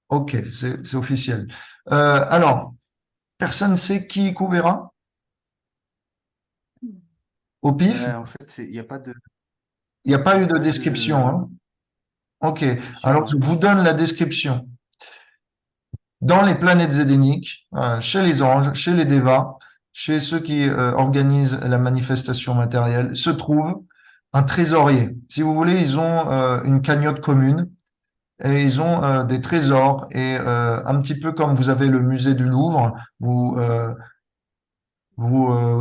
Ok, c'est officiel. Alors, personne sait qui couvrira au pif? En fait, il n'y a pas de, Il n'y a pas il y eu a de pas description, de hein? Ok, description, alors je non. vous donne la description. Dans les planètes zédéniques, chez les anges, chez les dévas, chez ceux qui organisent la manifestation matérielle, se trouve un trésorier. Si vous voulez, ils ont une cagnotte commune et ils ont des trésors. Et un petit peu comme vous avez le musée du Louvre, vous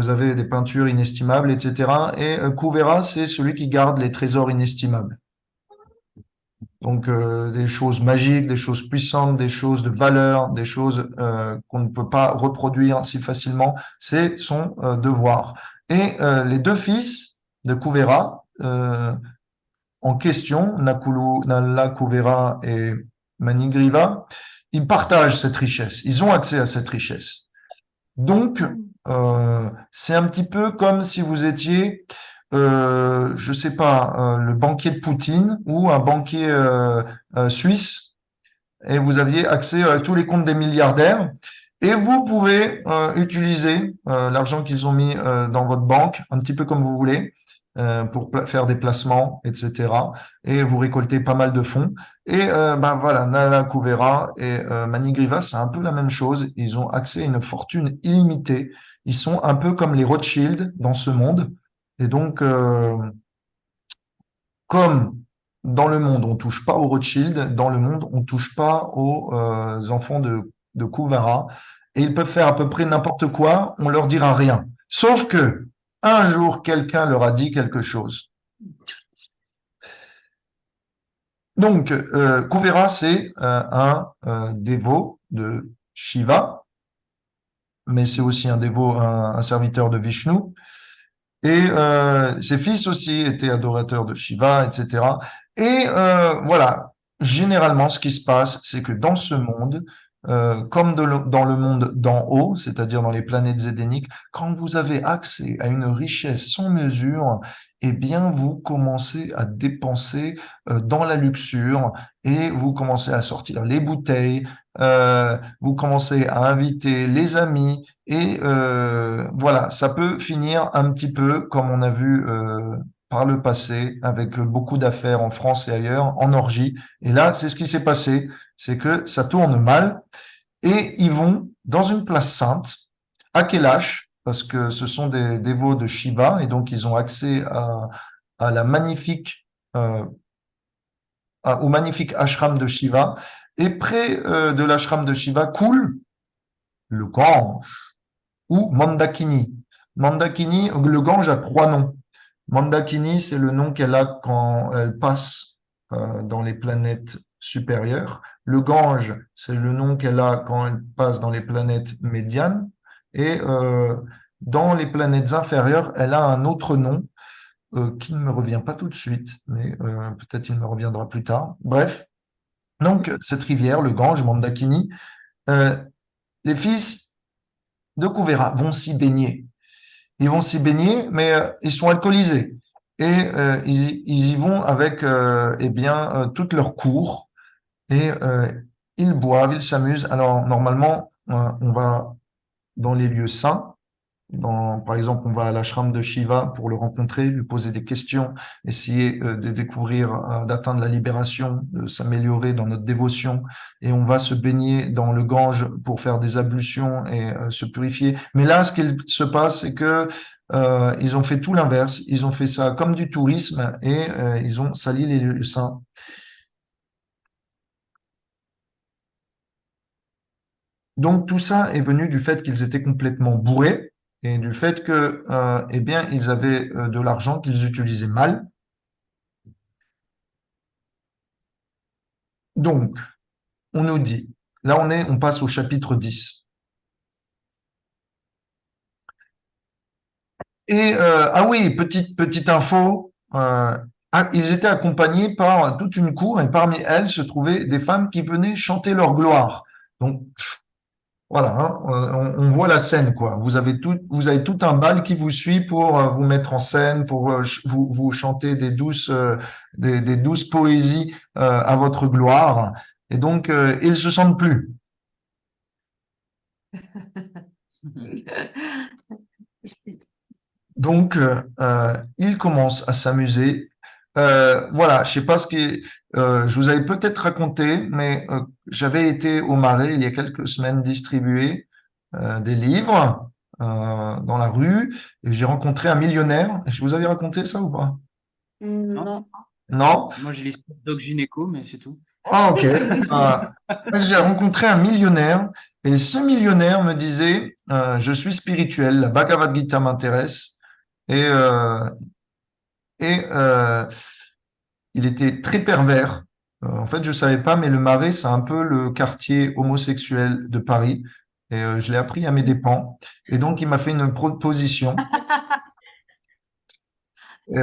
avez des peintures inestimables, etc. Et Kuvera, c'est celui qui garde les trésors inestimables. Donc des choses magiques, des choses puissantes, des choses de valeur, des choses qu'on ne peut pas reproduire si facilement, c'est son devoir. Et les deux fils de Kuvera, en question, Nakulu, Nalla Kuvera et Manigriva, ils partagent cette richesse, ils ont accès à cette richesse. Donc, c'est un petit peu comme si vous étiez, je sais pas, le banquier de Poutine ou un banquier suisse, et vous aviez accès à tous les comptes des milliardaires, et vous pouvez utiliser l'argent qu'ils ont mis dans votre banque, un petit peu comme vous voulez, pour faire des placements, etc. Et vous récoltez pas mal de fonds. Et ben voilà, Nala Kuvera et Manigriva, c'est un peu la même chose. Ils ont accès à une fortune illimitée. Ils sont un peu comme les Rothschild dans ce monde. Et donc, comme dans le monde, on touche pas aux Rothschild, dans le monde, on touche pas aux enfants de Kuvara. Et ils peuvent faire à peu près n'importe quoi, on leur dira rien. Sauf que un jour, quelqu'un leur a dit quelque chose. Donc, Kuvera, c'est un dévot de Shiva, mais c'est aussi un dévot, un serviteur de Vishnu. Et ses fils aussi étaient adorateurs de Shiva, etc. Et voilà, généralement, ce qui se passe, c'est que dans ce monde, comme dans le monde d'en haut, c'est-à-dire dans les planètes zédéniques, quand vous avez accès à une richesse sans mesure, eh bien, vous commencez à dépenser dans la luxure et vous commencez à sortir les bouteilles, vous commencez à inviter les amis, et voilà, ça peut finir un petit peu comme on a vu par le passé avec beaucoup d'affaires en France et ailleurs, en orgie. Et là, c'est ce qui s'est passé, c'est que ça tourne mal et ils vont dans une place sainte, à Kailash, parce que ce sont des dévots de Shiva et donc ils ont accès à la magnifique, euh, au magnifique ashram de Shiva. Et près de l'ashram de Shiva coule le Gange ou Mandakini. Mandakini, le Gange a trois noms. Mandakini, c'est le nom qu'elle a quand elle passe dans les planètes supérieures. Le Gange, c'est le nom qu'elle a quand elle passe dans les planètes médianes. Et dans les planètes inférieures, elle a un autre nom qui ne me revient pas tout de suite, mais peut-être il me reviendra plus tard. Bref, donc cette rivière, le Gange, Mandakini, euh, les fils de Kuvera vont s'y baigner. Ils vont s'y baigner, mais ils sont alcoolisés. Et ils y vont avec eh bien, toute leur cour. Et ils boivent, ils s'amusent. Alors, normalement, on va dans les lieux saints. Par exemple, on va à l'ashram de Shiva pour le rencontrer, lui poser des questions, essayer de découvrir, d'atteindre la libération, de s'améliorer dans notre dévotion. Et on va se baigner dans le Gange pour faire des ablutions et se purifier. Mais là, ce qu'il se passe, c'est que ils ont fait tout l'inverse. Ils ont fait ça comme du tourisme et ils ont sali les lieux saints. Donc tout ça est venu du fait qu'ils étaient complètement bourrés et du fait que, eh bien, ils avaient de l'argent qu'ils utilisaient mal. Donc, on nous dit, là on passe au chapitre 10. Et ah oui, petite info, ils étaient accompagnés par toute une cour et parmi elles se trouvaient des femmes qui venaient chanter leur gloire. Donc voilà, hein, on voit la scène, quoi. Vous avez tout un bal qui vous suit pour vous mettre en scène, pour vous chanter des douces poésies à votre gloire. et donc ils se sentent plus. Donc, il commence à s'amuser. Voilà, je sais pas ce qui je vous avais peut-être raconté, mais j'avais été au Marais il y a quelques semaines distribuer des livres dans la rue et j'ai rencontré un millionnaire. Je vous avais raconté ça ou pas? Non? Non. Non? Moi, j'ai l'histoire de Doc Gynéco, mais c'est tout. Ah, ok. J'ai rencontré un millionnaire et ce millionnaire me disait, je suis spirituel, la Bhagavad Gita m'intéresse et, euh, et il était très pervers. En fait, je savais pas, mais le Marais, c'est un peu le quartier homosexuel de Paris et je l'ai appris à mes dépens. Et donc, il m'a fait une proposition. Et,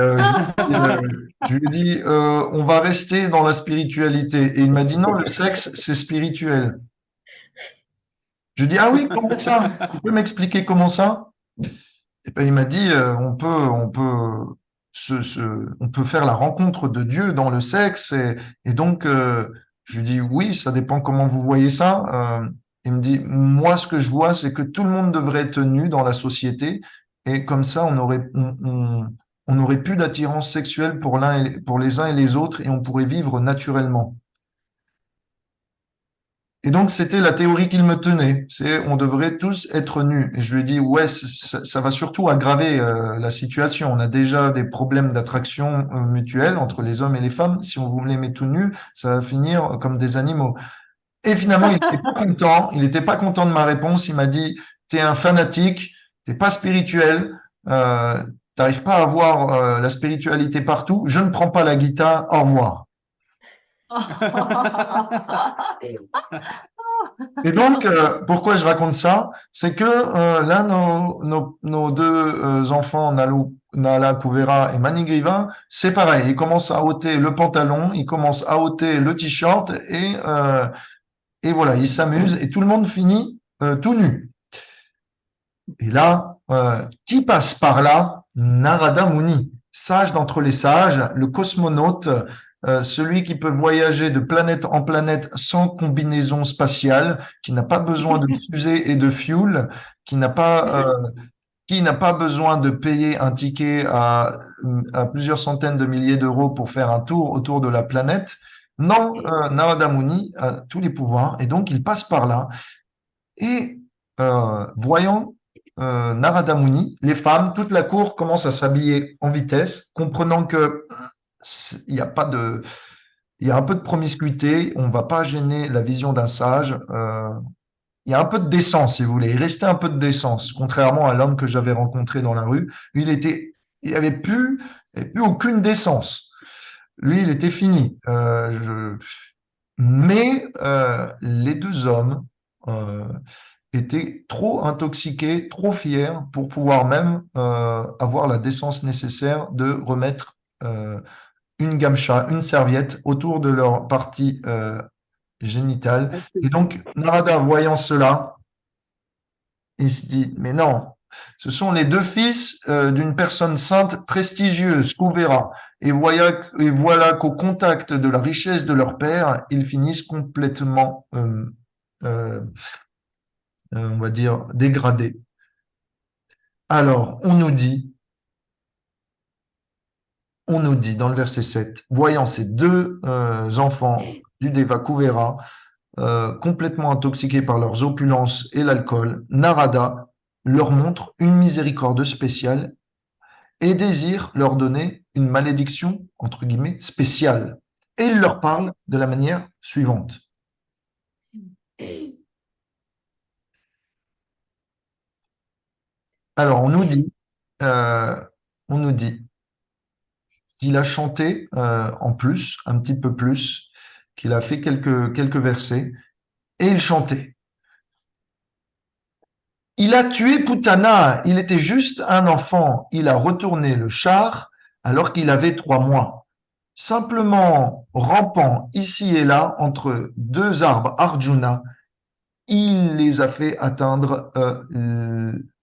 je lui ai dit, on va rester dans la spiritualité. Et il m'a dit, non, le sexe, c'est spirituel. Je dis, ah oui, comment ça? Tu peux m'expliquer comment ça? Et ben, il m'a dit, on peut faire la rencontre de Dieu dans le sexe. Et donc, je lui dis, oui, ça dépend comment vous voyez ça. Il me dit, moi, ce que je vois, c'est que tout le monde devrait être nu dans la société. Et comme ça, on n'aurait plus d'attirance sexuelle pour les uns et les autres et on pourrait vivre naturellement. Et donc, c'était la théorie qu'il me tenait. C'est, on devrait tous être nus. Et je lui ai dit, ouais, ça va surtout aggraver la situation. On a déjà des problèmes d'attraction mutuelle entre les hommes et les femmes. Si on vous les met tout nus, ça va finir comme des animaux. Et finalement, il n'était pas content. Il n'était pas content de ma réponse. Il m'a dit, t'es un fanatique, t'es pas spirituel, t'arrives pas à voir la spiritualité partout. Je ne prends pas la guitare. Au revoir. Et donc, pourquoi je raconte ça? C'est que là, nos deux enfants, Nala Kuvera et Manigriva, c'est pareil. Ils commencent à ôter le pantalon, ils commencent à ôter le t-shirt et voilà, ils s'amusent et tout le monde finit tout nu. Et là, qui passe par là? Narada Muni, sage d'entre les sages, le cosmonaute, celui qui peut voyager de planète en planète sans combinaison spatiale, qui n'a pas besoin de fusée et de fuel, qui n'a pas besoin de payer un ticket à plusieurs centaines de milliers d'euros pour faire un tour autour de la planète. Non, Narada Muni a tous les pouvoirs et donc il passe par là. Et voyant Narada Muni, les femmes, toute la cour commence à s'habiller en vitesse, comprenant que il y a pas de, il y a un peu de promiscuité, on ne va pas gêner la vision d'un sage. Il y a un peu de décence, si vous voulez. Il restait un peu de décence, contrairement à l'homme que j'avais rencontré dans la rue. Lui, il avait plus aucune décence. Lui, il était fini. Mais les deux hommes étaient trop intoxiqués, trop fiers pour pouvoir même avoir la décence nécessaire de remettre une gamcha, une serviette autour de leur partie génitale. Et donc, Narada, voyant cela, il se dit, mais non, ce sont les deux fils d'une personne sainte prestigieuse, Kuvera. Et voilà qu'au contact de la richesse de leur père, ils finissent complètement, euh, on va dire, dégradés. Alors, on nous dit dans le verset 7, voyant ces deux enfants du Deva Kuvera, complètement intoxiqués par leurs opulences et l'alcool, Narada leur montre une miséricorde spéciale et désire leur donner une malédiction, entre guillemets, spéciale. Et il leur parle de la manière suivante. Alors, euh, on nous dit qu'il a chanté en plus, un petit peu plus, qu'il a fait quelques versets, et il chantait. Il a tué Putana, il était juste un enfant, il a retourné le char alors qu'il avait 3 mois. Simplement rampant ici et là entre deux arbres Arjuna, il les a fait atteindre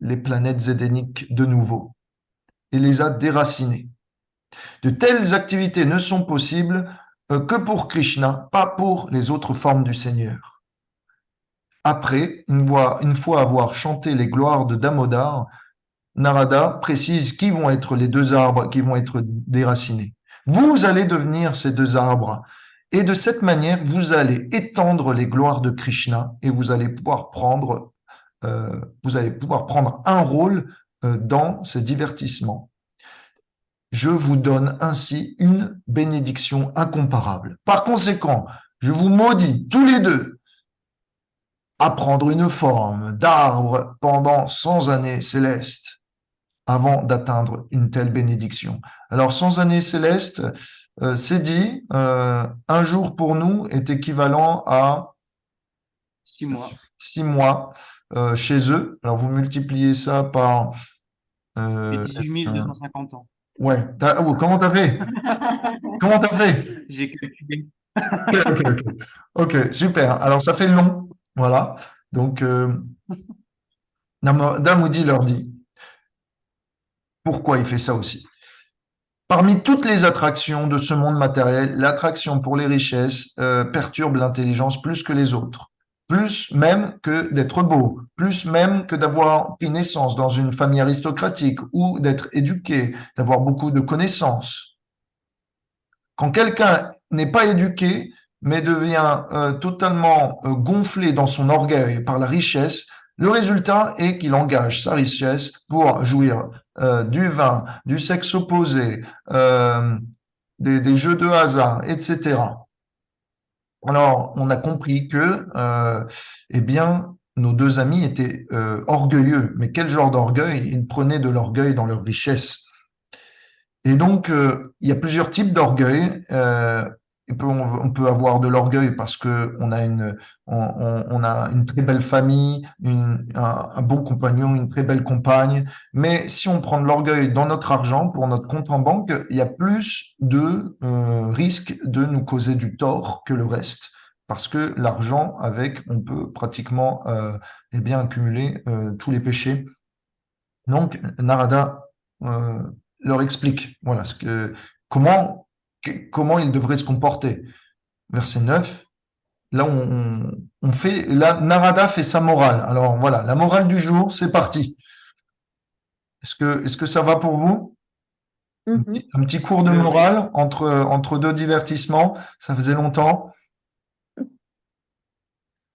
les planètes édéniques de nouveau et les a déracinés. De telles activités ne sont possibles que pour Krishna, pas pour les autres formes du Seigneur. Après, une fois avoir chanté les gloires de Damodar, Narada précise qui vont être les deux arbres qui vont être déracinés. Vous allez devenir ces deux arbres. Et de cette manière, vous allez étendre les gloires de Krishna et vous allez pouvoir prendre un rôle dans ces divertissements. Je vous donne ainsi une bénédiction incomparable. Par conséquent, je vous maudis tous les deux à prendre une forme d'arbre pendant 100 années célestes avant d'atteindre une telle bénédiction. Alors, 100 années célestes, c'est dit, un jour pour nous est équivalent à 6 mois. 6 mois chez eux. Alors, vous multipliez ça par... Et euh, 18 250 ans. ouais, comment t'as fait? Comment t'as fait? J'ai calculé. Ok, ok, ok. Ok, super. Alors, ça fait long. Voilà. Donc, Damoudi leur dit pourquoi il fait ça aussi. Parmi toutes les attractions de ce monde matériel, l'attraction pour les richesses perturbe l'intelligence plus que les autres, plus même que d'être beau, plus même que d'avoir pris naissance dans une famille aristocratique ou d'être éduqué, d'avoir beaucoup de connaissances. Quand quelqu'un n'est pas éduqué, mais devient totalement gonflé dans son orgueil par la richesse, le résultat est qu'il engage sa richesse pour jouir du vin, du sexe opposé, des jeux de hasard, etc. Alors, on a compris que, eh bien, nos deux amis étaient orgueilleux. Mais quel genre d'orgueil? Ils prenaient de l'orgueil dans leur richesse. Et donc, il y a plusieurs types d'orgueil. On peut avoir de l'orgueil parce que on a une très belle famille, un bon compagnon, une très belle compagne. Mais si on prend de l'orgueil dans notre argent, pour notre compte en banque, il y a plus de risques de nous causer du tort que le reste. Parce que l'argent, avec, on peut pratiquement eh bien, accumuler tous les péchés. Donc, Narada euh, leur explique voilà, comment, comment ils devraient se comporter. Verset 9, là, là, Narada fait sa morale. Alors voilà, la morale du jour, c'est parti. Est-ce que ça va pour vous? Mhm. Un petit cours de Oui. morale entre deux divertissements, ça faisait longtemps.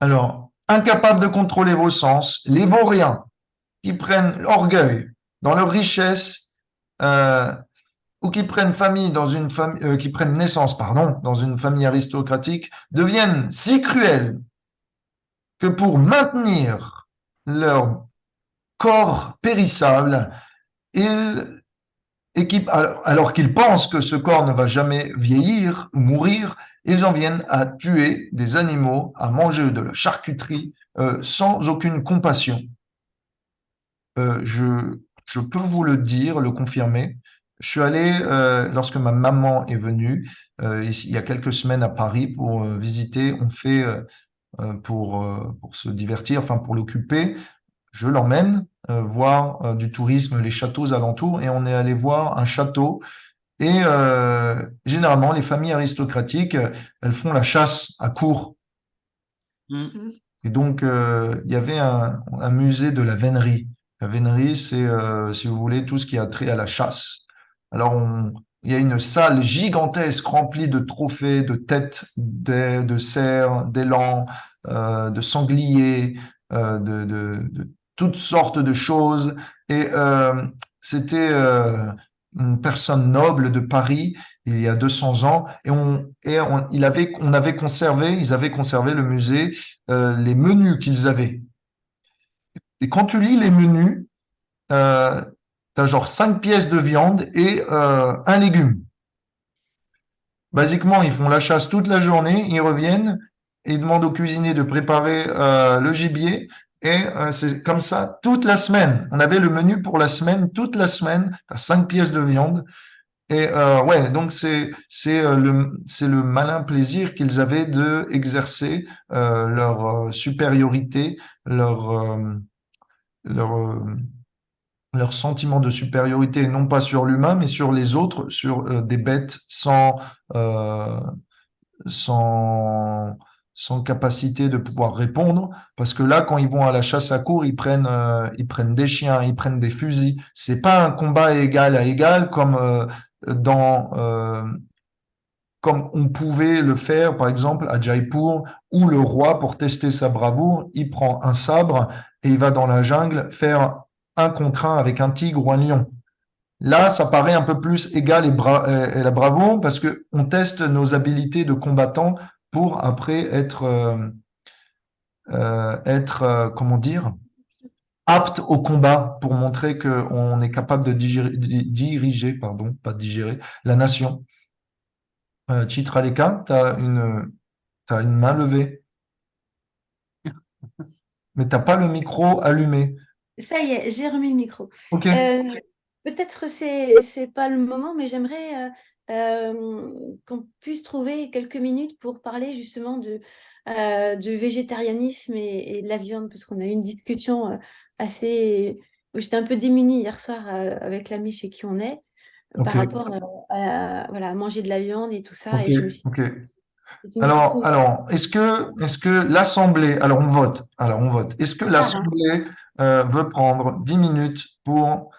Alors, incapable de contrôler vos sens, les vauriens qui prennent l'orgueil dans leur richesse, euh, ou qui prennent qui prennent naissance, pardon, dans une famille aristocratique, deviennent si cruels que pour maintenir leur corps périssable, ils alors qu'ils pensent que ce corps ne va jamais vieillir ou mourir, ils en viennent à tuer des animaux, à manger de la charcuterie sans aucune compassion. Euh, je, je peux vous le dire, le confirmer. Je suis allé, lorsque ma maman est venue, il y a quelques semaines à Paris pour visiter, on fait pour se divertir, enfin pour l'occuper, je l'emmène voir du tourisme, les châteaux alentours, et on est allé voir un château. Et généralement, les familles aristocratiques, elles font la chasse à courre. Mm. Et donc, il y avait un musée de la vénerie. La vénerie, c'est, si vous voulez, tout ce qui a trait à la chasse. Alors, il y a une salle gigantesque remplie de trophées, de têtes de cerfs, d'élands, de sangliers, de toutes sortes de choses. Et c'était une personne noble de Paris il y a 200 ans, ils avaient conservé le musée les menus qu'ils avaient. Et quand tu lis les menus, tu as genre 5 pièces de viande et un légume. Basiquement, ils font la chasse toute la journée, ils reviennent et ils demandent au cuisinier de préparer le gibier. Et c'est comme ça toute la semaine. On avait le menu pour la semaine, toute la semaine. Tu as 5 pièces de viande. Et ouais, donc c'est le malin plaisir qu'ils avaient de exercer leur supériorité, leur leur leur sentiment de supériorité, non pas sur l'humain, mais sur les autres, sur des bêtes euh, sans, sans capacité de pouvoir répondre, parce que là, quand ils vont à la chasse à courre, ils prennent des chiens, ils prennent des fusils. C'est pas un combat égal à égal comme dans comme on pouvait le faire, par exemple, à Jaipur, où le roi, pour tester sa bravoure, il prend un sabre et il va dans la jungle faire un contre un avec un tigre ou un lion. Là, ça paraît un peu plus égal et la bravoure parce que on teste nos habilités de combattant pour après comment dire, apte au combat pour montrer qu'on est capable de diriger, pardon, pas digérer, la nation. Chitraleka, t'as une main levée, mais t'as pas le micro allumé. Ça y est, j'ai remis le micro. Ok, Peut-être c'est pas le moment, mais j'aimerais qu'on puisse trouver quelques minutes pour parler justement du végétarianisme et de la viande, parce qu'on a eu une discussion assez... où j'étais un peu démunie hier soir avec l'ami chez qui on est, par ok, rapport voilà, à manger de la viande et tout ça, ok, et je me suis ok. dit, c'est une question... Est-ce que l'Assemblée, alors on vote. Est-ce que Ah, hein. l'Assemblée veut prendre 10 minutes pour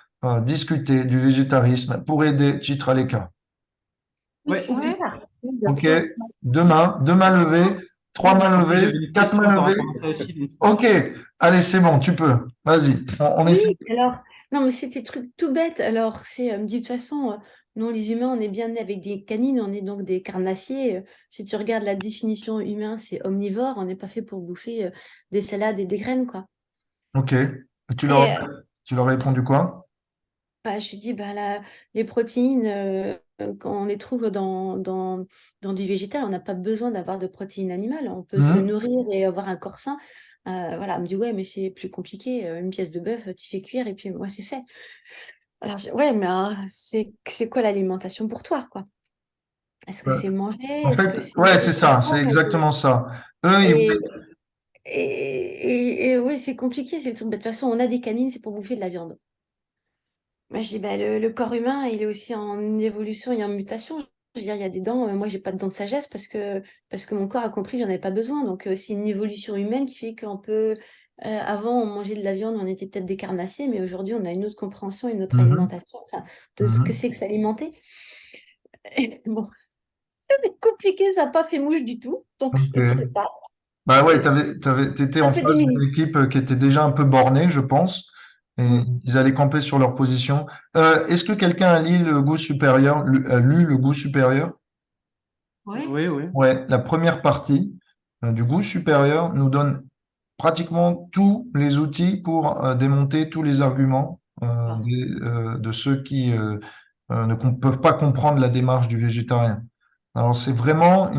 discuter du végétarisme pour aider Chitraleka? Oui, Ouais. ou plus tard. Oui, bien Ok, sûr. deux mains levées, trois mains En plus, levées, j'avais une quatre question mains par levées. rapport à ça aussi. Donc... Ok, allez, c'est bon, tu peux. Vas-y, on Oui, essaie. alors, non, mais c'est des trucs tout bêtes. Alors, me dit de toute façon, nous, les humains, on est bien nés avec des canines, on est donc des carnassiers. Si tu regardes la définition humain, c'est omnivore, on n'est pas fait pour bouffer des salades et des graines, quoi. Ok, tu leur, Et tu leur as répondu quoi? bah, je lui dis, bah, les protéines, quand on les trouve dans du végétal, on n'a pas besoin d'avoir de protéines animales. On peut se Mhm. nourrir et avoir un corps sain. Voilà, elle me dit, ouais, mais c'est plus compliqué. Une pièce de bœuf, tu fais cuire et puis moi, c'est fait. Alors, ouais, mais c'est quoi l'alimentation pour toi, quoi? Est-ce que Ouais. c'est manger? En Est-ce que fait, c'est ouais, c'est ça, c'est comprendre? exactement ça. Eux, ils Et, voulaient. et oui, c'est compliqué. Bah, de toute façon, on a des canines, c'est pour bouffer de la viande. Moi, je dis, bah, le corps humain, il est aussi en évolution et en mutation. Je veux dire, il y a des dents. Moi, j'ai pas de dents de sagesse parce que mon corps a compris que j'en avais pas besoin. Donc, c'est une évolution humaine qui fait qu'on peut. Avant, on mangeait de la viande, on était peut-être des carnassiers, mais aujourd'hui, on a une autre compréhension, une autre Mhm, alimentation, enfin, de ce que mhm. c'est que s'alimenter. Et bon, c'est compliqué, ça n'a pas fait mouche du tout. Donc, je ne sais Ok. pas. Bah ouais, C'est t'étais un en peu face d'une démuni. équipe qui était déjà un peu bornée, je pense, et Mm. ils allaient camper sur leur position. Est-ce que quelqu'un a lu le goût supérieur, a lu le goût supérieur? Ouais. Oui, oui. Ouais, la première partie du goût supérieur nous donne pratiquement tous les outils pour démonter tous les arguments Ah. de ceux qui peuvent pas comprendre la démarche du végétarien. Alors c'est vraiment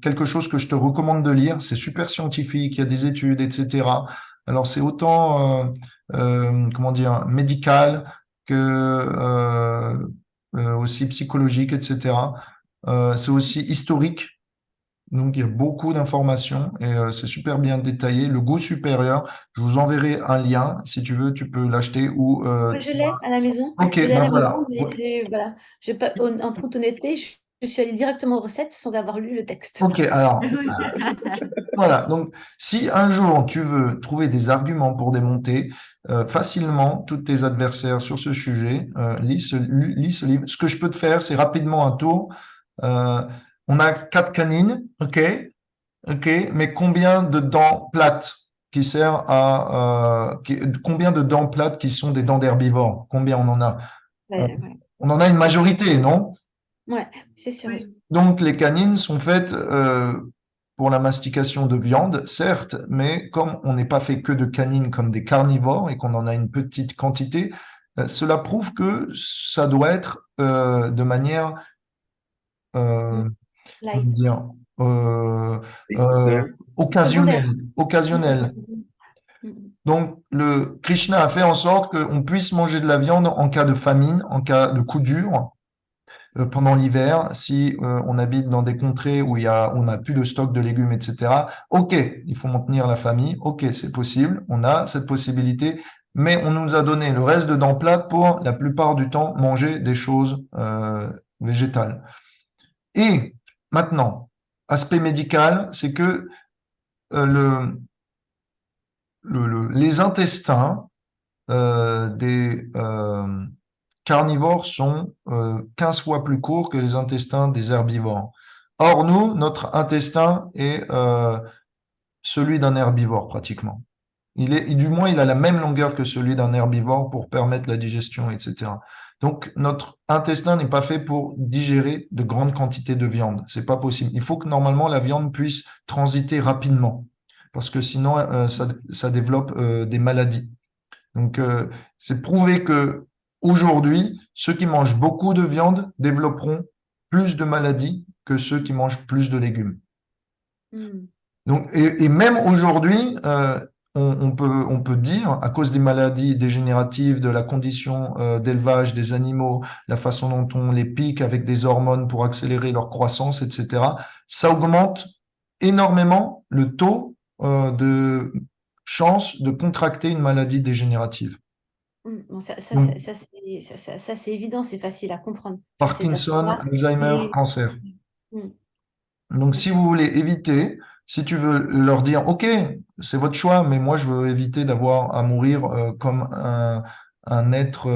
quelque chose que je te recommande de lire. C'est super scientifique, il y a des études, etc. Alors c'est autant comment dire médical que aussi psychologique, etc. C'est aussi historique. Donc, il y a beaucoup d'informations et c'est super bien détaillé. Le goût supérieur, je vous enverrai un lien. Si tu veux, tu peux l'acheter ou Je l'ai à la maison. Ok, Je l'ai à ben la maison, voilà. mais voilà. J'ai pas, en toute honnêteté, je suis allée directement aux recettes sans avoir lu le texte. Ok, alors voilà. Donc, si un jour tu veux trouver des arguments pour démonter facilement tous tes adversaires sur ce sujet, lis ce livre. Ce que je peux te faire, c'est rapidement un tour. Euh, on a quatre canines, ok, ok, mais combien de dents plates qui servent combien de dents plates qui sont des dents d'herbivores? Combien on en a? On, Ouais, ouais. on en a une majorité, non? Ouais, c'est sûr. Oui. Donc les canines sont faites pour la mastication de viande, certes, mais comme on n'est pas fait que de canines comme des carnivores et qu'on en a une petite quantité, cela prouve que ça doit être de manière Mm. euh, comment Light. dire, euh, euh, Secondaire. occasionnelle. Mm. Donc, le Krishna a fait en sorte qu'on puisse manger de la viande en cas de famine, en cas de coup dur, pendant l'hiver, si on habite dans des contrées où on n'a plus de stock de légumes, etc. Ok, il faut maintenir la famille. Ok, c'est possible. On a cette possibilité, mais on nous a donné le reste de dents plates pour la plupart du temps manger des choses végétales. Et maintenant, aspect médical, c'est que les intestins des carnivores sont 15 fois plus courts que les intestins des herbivores. Or, nous, notre intestin est celui d'un herbivore pratiquement. Du moins, il a la même longueur que celui d'un herbivore pour permettre la digestion, etc. Donc, notre intestin n'est pas fait pour digérer de grandes quantités de viande. C'est pas possible. Il faut que normalement la viande puisse transiter rapidement, parce que sinon, ça développe des maladies. Donc, c'est prouvé que aujourd'hui, ceux qui mangent beaucoup de viande développeront plus de maladies que ceux qui mangent plus de légumes. Mm. Donc, et même aujourd'hui, on peut dire, à cause des maladies dégénératives, de la condition d'élevage des animaux, la façon dont on les pique avec des hormones pour accélérer leur croissance, etc., ça augmente énormément le taux de chance de contracter une maladie dégénérative. Bon, ça, Donc, c'est évident, c'est facile à comprendre. C'est à Parkinson, savoir. Alzheimer, Et- cancer. Mm. Donc, si vous voulez éviter, si tu veux leur dire, OK, c'est votre choix, mais moi, je veux éviter d'avoir à mourir comme un être,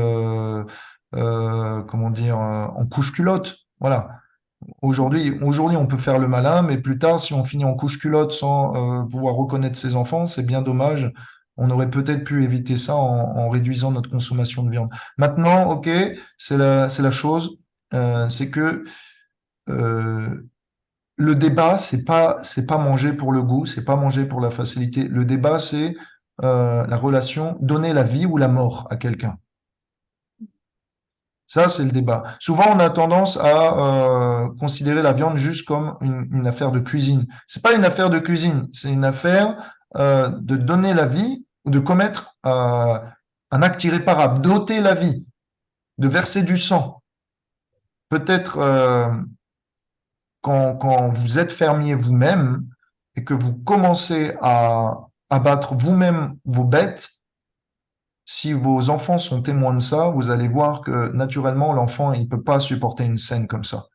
comment dire, en couche-culotte. Voilà. Aujourd'hui, on peut faire le malin, mais plus tard, si on finit en couche-culotte sans pouvoir reconnaître ses enfants, c'est bien dommage. On aurait peut-être pu éviter ça en réduisant notre consommation de viande. Maintenant, OK, c'est la chose, c'est que euh, le débat, c'est pas manger pour le goût, c'est pas manger pour la facilité. Le débat, c'est la relation, donner la vie ou la mort à quelqu'un. Ça, c'est le débat. Souvent, on a tendance à considérer la viande juste comme une affaire de cuisine. C'est pas une affaire de cuisine, c'est une affaire de donner la vie ou de commettre un acte irréparable, d'ôter la vie, de verser du sang. Peut-être quand vous êtes fermier vous-même et que vous commencez à abattre vous-même vos bêtes, si vos enfants sont témoins de ça, vous allez voir que naturellement, l'enfant, il peut pas supporter une scène comme ça.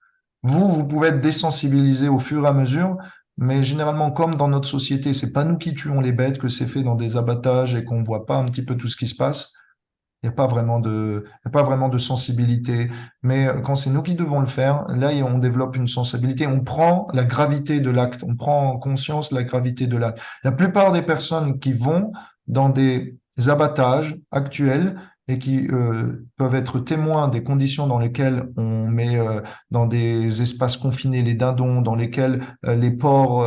Vous pouvez être désensibilisé au fur et à mesure, mais généralement, comme dans notre société, c'est pas nous qui tuons les bêtes, que c'est fait dans des abattages et qu'on voit pas un petit peu tout ce qui se passe. Il n'y a pas vraiment il y a pas vraiment de sensibilité. Mais quand c'est nous qui devons le faire, là, on développe une sensibilité. On prend la gravité de l'acte. On prend en conscience la gravité de l'acte. La plupart des personnes qui vont dans des abattages actuels et qui peuvent être témoins des conditions dans lesquelles on met dans des espaces confinés les dindons, dans lesquels les porcs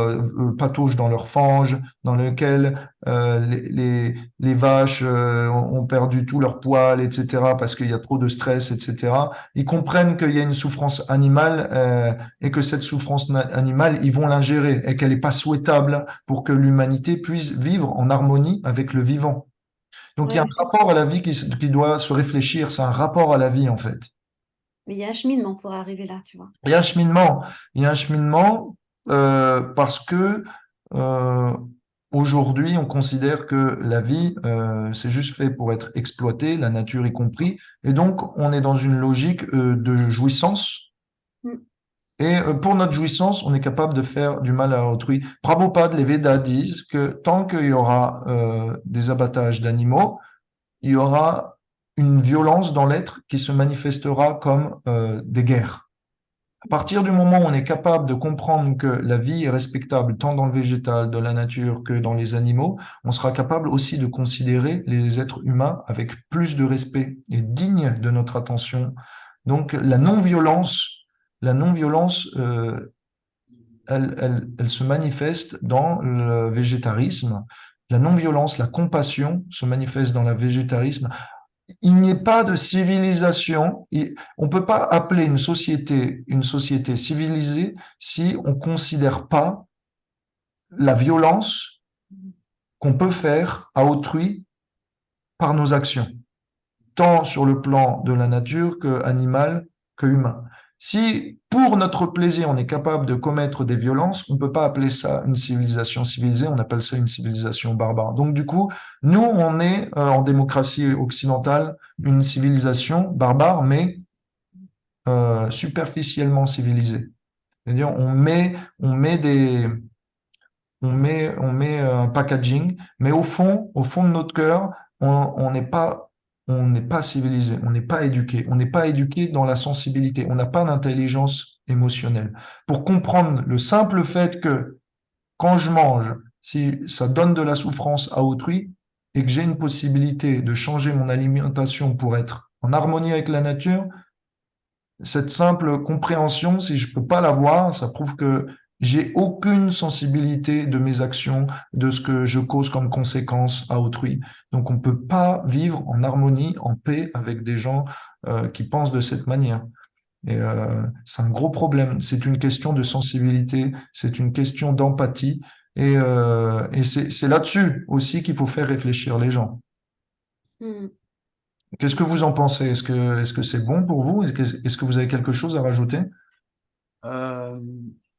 pataugent dans leurs fanges, dans lesquels les vaches ont perdu tout leur poil, etc., parce qu'il y a trop de stress, etc. Ils comprennent qu'il y a une souffrance animale et que cette souffrance animale, ils vont l'ingérer et qu'elle n'est pas souhaitable pour que l'humanité puisse vivre en harmonie avec le vivant. Donc il y Ouais, a mais un rapport à la vie qui doit se réfléchir, c'est un rapport à la vie en fait. il y a un cheminement pour arriver là, tu vois. Il y a un cheminement, il y a un cheminement parce que euh, aujourd'hui, on considère que la vie, c'est juste fait pour être exploité, la nature y compris, et donc on est dans une logique de jouissance. Mm. Et pour notre jouissance, on est capable de faire du mal à autrui. Prabhupada, les Védas disent que tant qu'il y aura des abattages d'animaux, il y aura une violence dans l'être qui se manifestera comme des guerres. À partir du moment où on est capable de comprendre que la vie est respectable tant dans le végétal, dans la nature que dans les animaux, on sera capable aussi de considérer les êtres humains avec plus de respect et digne de notre attention. Donc la non-violence, elle se manifeste dans le végétarisme. La non-violence, la compassion se manifeste dans le végétarisme. Il n'y ait pas de civilisation. On ne peut pas appeler une société civilisée si on ne considère pas la violence qu'on peut faire à autrui par nos actions, tant sur le plan de la nature que animal que humain. Si pour notre plaisir on est capable de commettre des violences, on ne peut pas appeler ça une civilisation civilisée, on appelle ça une civilisation barbare. Donc du coup, nous on est en démocratie occidentale une civilisation barbare, mais superficiellement civilisée. C'est-à-dire, on met un packaging, mais au fond de notre cœur, on n'est pas civilisé, on n'est pas éduqué, on n'est pas éduqué dans la sensibilité, on n'a pas d'intelligence émotionnelle. Pour comprendre le simple fait que quand je mange, si ça donne de la souffrance à autrui et que j'ai une possibilité de changer mon alimentation pour être en harmonie avec la nature, cette simple compréhension, si je peux pas l'avoir, ça prouve que j'ai aucune sensibilité de mes actions, de ce que je cause comme conséquence à autrui. Donc, on peut pas vivre en harmonie, en paix avec des gens qui pensent de cette manière. Et c'est un gros problème. C'est une question de sensibilité, c'est une question d'empathie, et c'est là-dessus aussi qu'il faut faire réfléchir les gens. Mm. Qu'est-ce que vous en pensez? Est-ce que c'est bon pour vous? Est-ce que vous avez quelque chose à rajouter? Euh,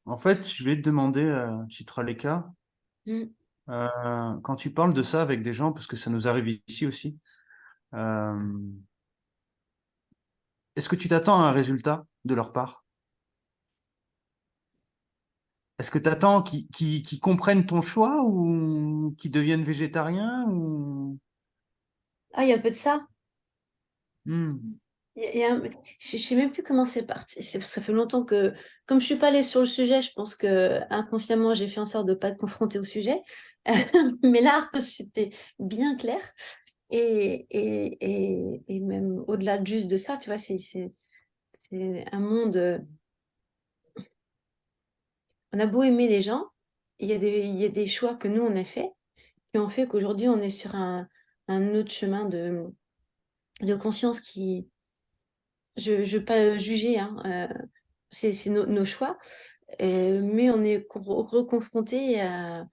En fait, je vais te demander, Chitraleka, Mm. quand tu parles de ça avec des gens, parce que ça nous arrive ici aussi, euh, est-ce que tu t'attends à un résultat de leur part? Est-ce que tu attends qu'ils comprennent ton choix ou qu'ils deviennent végétariens ou... Ah, il y a un peu de ça. Hmm. Il y a je sais même plus comment c'est parti. C'est parce que ça fait longtemps que, comme je suis pas allée sur le sujet, je pense que inconsciemment j'ai fait en sorte de pas te confronter au sujet. Mais là, c'était bien clair. Et même au-delà de juste de ça, tu vois, c'est un monde. On a beau aimer les gens, il y a des choix que nous on a fait qui ont fait qu'aujourd'hui on est sur un autre chemin de conscience qui, je ne veux pas juger, hein, c'est nos choix. Mais on est reconfronté à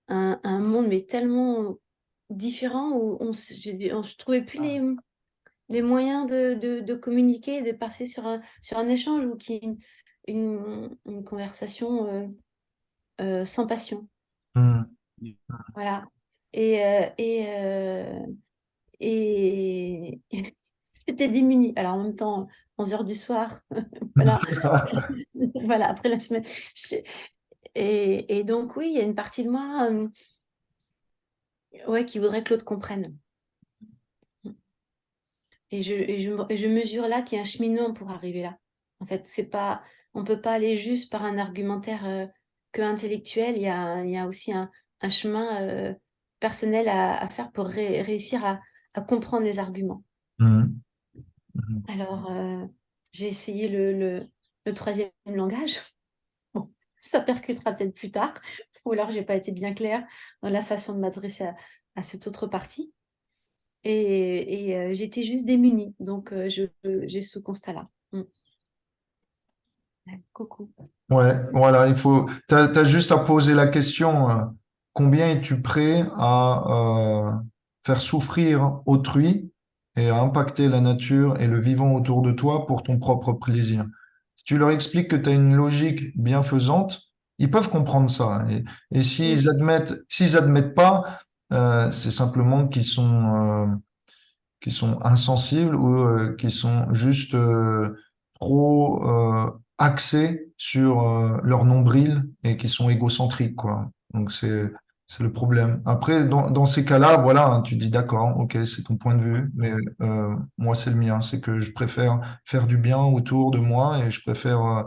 un monde mais tellement différent où on se trouvait plus les moyens de communiquer, de passer sur un échange ou qui une conversation sans passion. Hmm. Voilà. Et, euh, et, euh, et j'étais démunie. Alors en même temps, 11 heures du soir, voilà. Voilà, après la semaine. je- et donc, oui, il y a une partie de moi ouais, qui voudrait que l'autre comprenne. Et je mesure là qu'il y a un cheminement pour arriver là. En fait, c'est pas, on peut pas aller juste par un argumentaire que intellectuel. Il y a aussi un chemin personnel à faire pour réussir à comprendre les arguments. Hmm. Hmm. Alors, j'ai essayé le troisième langage. Bon, ça percutera peut-être plus tard. Ou alors, j'ai pas été bien claire dans la façon de m'adresser à cette autre partie. J'étais juste démunie. Donc, j'ai ce constat-là. Mm. Ouais, coucou. Ouais, voilà, t'as juste à poser la question, combien es-tu prêt à faire souffrir autrui et à impacter la nature et le vivant autour de toi pour ton propre plaisir? Si tu leur expliques que tu as une logique bienfaisante, ils peuvent comprendre ça. Et Mm. s'ils admettent pas, c'est simplement qu'ils sont insensibles ou qui sont juste trop axés sur leur nombril et qui sont égocentriques, quoi. Donc c'est le problème. Après, dans ces cas-là, voilà, hein, tu dis d'accord, ok, c'est ton point de vue, mais moi c'est le mien, c'est que je préfère faire du bien autour de moi et je préfère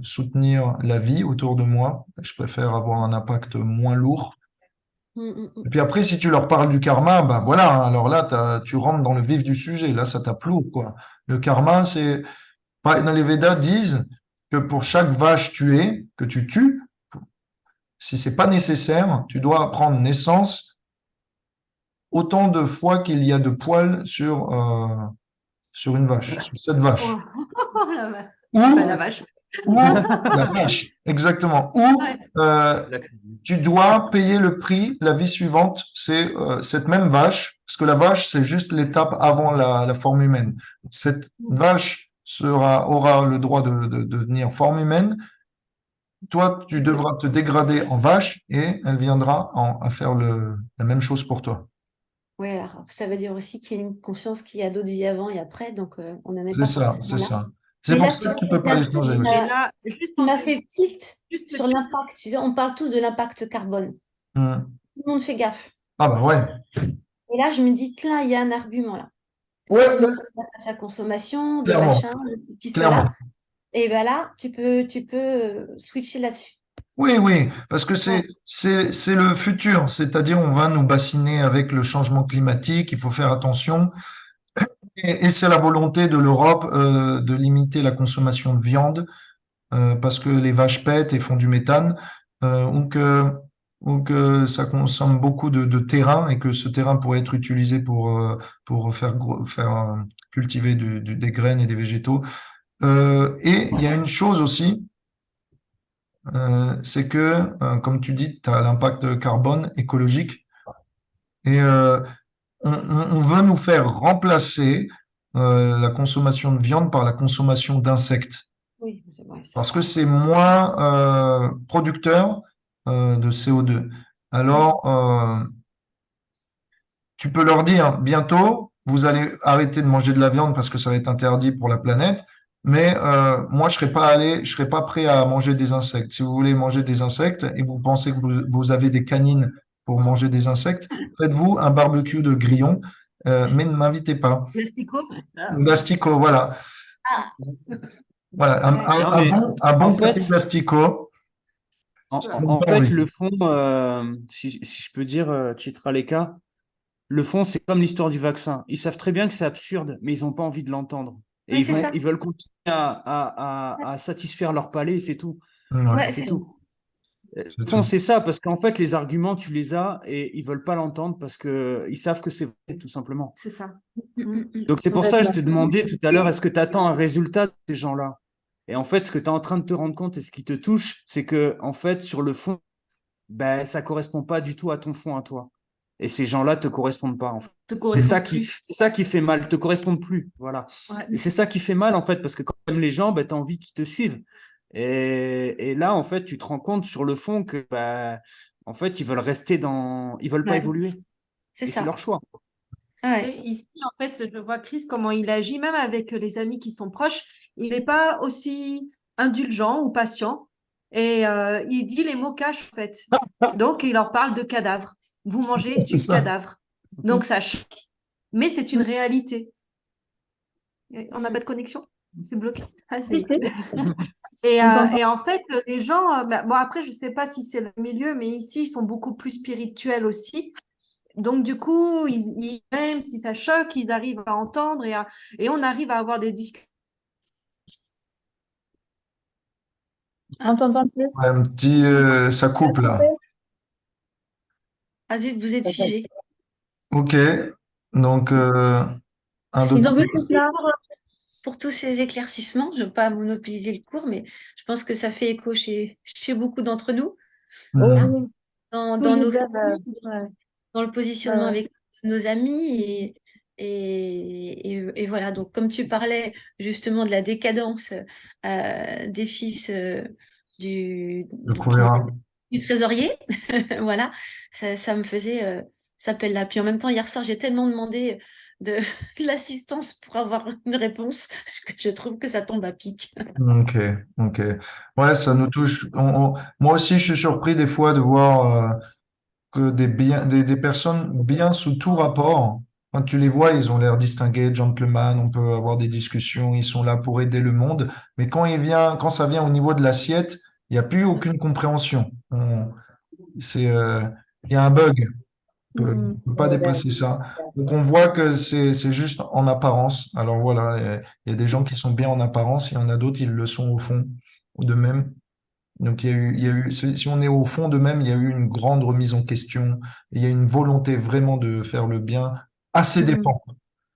soutenir la vie autour de moi. Je préfère avoir un impact moins lourd. Mm, mm, Et mm. puis après, si tu leur parles du karma, bah voilà, hein, alors là, tu rentres dans le vif du sujet. Là, ça tape lourd, quoi. Le karma, dans les Védas disent que pour chaque vache tuée, que tu tues, si c'est pas nécessaire, tu dois prendre naissance autant de fois qu'il y a de poils sur une vache, sur cette Oh, vache. la vache. Enfin, la Ou vache. Ou la vache, exactement. Ou Ouais. tu dois payer le prix la vie suivante, c'est cette même vache, parce que la vache, c'est juste l'étape avant la forme humaine. Cette vache aura le droit de devenir forme humaine. Toi, tu devras te dégrader en vache et elle viendra à faire la même chose pour toi. Ouais, alors ça veut dire aussi qu'il y a une conscience qu'il y a d'autres vies avant et après, donc on n'en est C'est pas ça, forcément c'est là. ça. C'est Mais pour là, ça tu que tu peux pas les changer aussi. Et là, juste tu m'as fait tilt juste sur l'impact. Tu sais, on parle tous de l'impact carbone. Hmm. Tout le monde fait gaffe. Ah bah ouais. Et là, je me dis, là, il y a un argument là. Ouais, Tout le monde fait gaffe à sa consommation, de clairement, machin, de ceci, clairement. cela. Et ben là, tu peux switcher là-dessus. Oui, oui, parce que Ouais. c'est le futur, c'est-à-dire on va nous bassiner avec le changement climatique, il faut faire attention. Et c'est la volonté de l'Europe de limiter la consommation de viande parce que les vaches pètent et font du méthane, ou que ça consomme beaucoup de terrain et que ce terrain pourrait être utilisé pour faire cultiver des graines et des végétaux. Et il y a une chose aussi, c'est que, comme tu dis, tu as l'impact carbone écologique et on veut nous faire remplacer la consommation de viande par la consommation d'insectes Oui, c'est vrai, ça. parce que c'est moins producteur de CO2. Alors, tu peux leur dire bientôt, vous allez arrêter de manger de la viande parce que ça va être interdit pour la planète. Mais moi, je serais pas prêt à manger des insectes. Si vous voulez manger des insectes et vous pensez que vous avez des canines pour manger des insectes, faites-vous un barbecue de grillons, mais ne m'invitez pas. Plastico. D'asticots, voilà. Ah, Voilà, ouais. Non, mais un en bon fait, papier d'asticots. en Pas fait, envie. le fond, si je peux dire, Chitraleka, le fond, c'est comme l'histoire du vaccin. Ils savent très bien que c'est absurde, mais ils n'ont pas envie de l'entendre. Et Oui, c'est ça. ils veulent continuer à satisfaire leur palais, et c'est tout. Ouais, Ouais, C'est c'est tout. c'est Le fond, tout. c'est ça, parce qu'en fait, les arguments, tu les as et ils veulent pas l'entendre parce que ils savent que c'est vrai, tout simplement. C'est ça. Donc, c'est pour ça que je Complètement. t'ai demandé tout à l'heure, est-ce que tu attends un résultat de ces gens-là? Et en fait, ce que tu es en train de te rendre compte et ce qui te touche, c'est que, en fait, sur le fond, ben, ça correspond pas du tout à ton fond, à toi. Et ces gens-là te correspondent pas, en fait. Te C'est correspond ça plus. c'est ça qui fait mal, te correspondent plus. Voilà. Ouais. Et c'est ça qui fait mal, en fait, parce que quand tu aimes les gens, ben, tu as envie qu'ils te suivent. Et là, en fait, tu te rends compte sur le fond que, ben, en fait, ils veulent rester dans. Ils veulent pas Ouais, évoluer. c'est Et c'est ça. leur choix. Ouais. Et ici, en fait, je vois Chris, comment il agit, même avec les amis qui sont proches. Il n'est pas aussi indulgent ou patient. Et il dit les mots cash, en fait. Donc, il leur parle de cadavres. Vous mangez C'est du ça. cadavre. Donc, ça choque. Mais c'est une réalité. On n'a Mm. pas de connexion? C'est bloqué. Ah, ça Si, y est. si. Et, On t'entend. et en fait, les gens, bon, après, je ne sais pas si c'est le milieu, mais ici, ils sont beaucoup plus spirituels aussi. Donc, du coup, même si ça choque, ils arrivent à entendre et on arrive à avoir des discussions. On t'entend plus. Ouais, un petit, ça coupe là. Ah zut, vous êtes figé. Ok. Donc, un, deux, Ils ont trois. vu tout cela. Pour tous ces éclaircissements, je ne veux pas monopoliser le cours, mais je pense que ça fait écho chez beaucoup d'entre nous, Oh hein, oui, tous dans nos les heures. familles, Ouais, dans le ouais, positionnement ouais. avec nos amis. Et voilà, donc comme tu parlais justement de la décadence des fils Le Couvéra. du trésorier, voilà, ça me faisait ça appelle là. Puis en même temps, hier soir, j'ai tellement demandé de, de l'assistance pour avoir une réponse que je trouve que ça tombe à pic. Ok, ok. Ouais, ça nous touche. Moi aussi, je suis surpris des fois de voir que des personnes bien sous tout rapport, quand tu les vois, ils ont l'air distingués, gentlemen, on peut avoir des discussions, ils sont là pour aider le monde. Mais quand ça vient au niveau de l'assiette, il n'y a plus aucune compréhension. Il y a un bug. Mhm. On peut pas dépasser ça. Donc on voit que c'est juste en apparence. Alors voilà, il y a des gens qui sont bien en apparence, il y en a d'autres, ils le sont au fond d'eux-mêmes. Donc si on est au fond d'eux-mêmes, il y a eu une grande remise en question. Il y a une volonté vraiment de faire le bien à ses Mhm. dépens.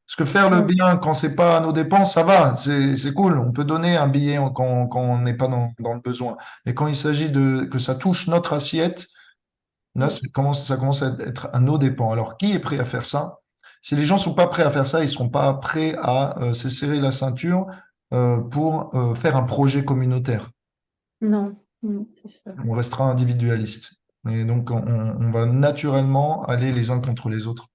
Parce que faire le Mhm. bien quand c'est pas à nos dépens, ça va, c'est cool. On peut donner un billet quand on n'est pas dans le besoin. Mais quand il s'agit que ça touche notre assiette, là, ça commence à être à nos dépens. Alors, qui est prêt à faire ça? Si les gens sont pas prêts à faire ça, ils seront pas prêts à se serrer la ceinture pour faire un projet communautaire. Non, c'est sûr. On restera individualiste. Et donc, on va naturellement aller les uns contre les autres.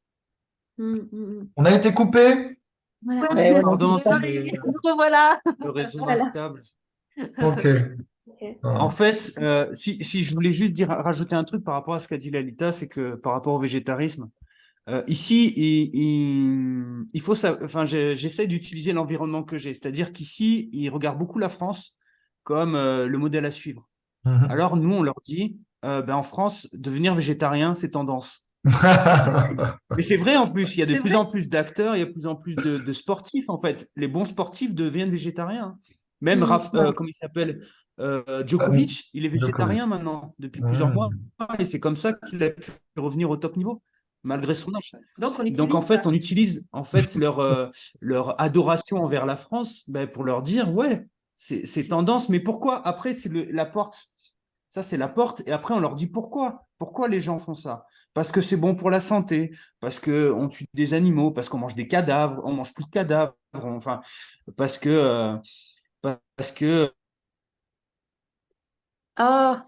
Mm, mm, mm. On a été coupé? Voilà. Ouais, voilà, Pardon, c'est ça. mais Nous revoilà. le réseau Voilà. instable. Ok. Ok. En fait, si je voulais juste rajouter un truc par rapport à ce qu'a dit Lalita, c'est que par rapport au végétarisme, ici, il faut ça. Enfin, j'essaie d'utiliser l'environnement que j'ai, c'est-à-dire qu'ici, ils regardent beaucoup la France comme le modèle à suivre. Mhm. Alors nous, on leur dit, ben, en France, devenir végétarien, c'est tendance. Mais c'est vrai en plus, il y a de C'est plus vrai. en plus d'acteurs, il y a de plus en plus de sportifs en fait. Les bons sportifs deviennent végétariens. Même comment il s'appelle Djokovic, il est Djokovic. végétarien maintenant depuis plusieurs mois Mhm. et c'est comme ça qu'il a pu revenir au top niveau malgré son âge. Donc, on Donc en utilise fait, ça. on utilise en fait leur adoration envers la France ben, pour leur dire ouais, c'est tendance, mais pourquoi? Après, c'est la porte. Ça, c'est la porte. Et après, on leur dit pourquoi. Pourquoi les gens font ça? Parce que c'est bon pour la santé, parce qu'on tue des animaux, parce qu'on mange des cadavres, on mange plus de cadavres, enfin, parce que, parce que Ah,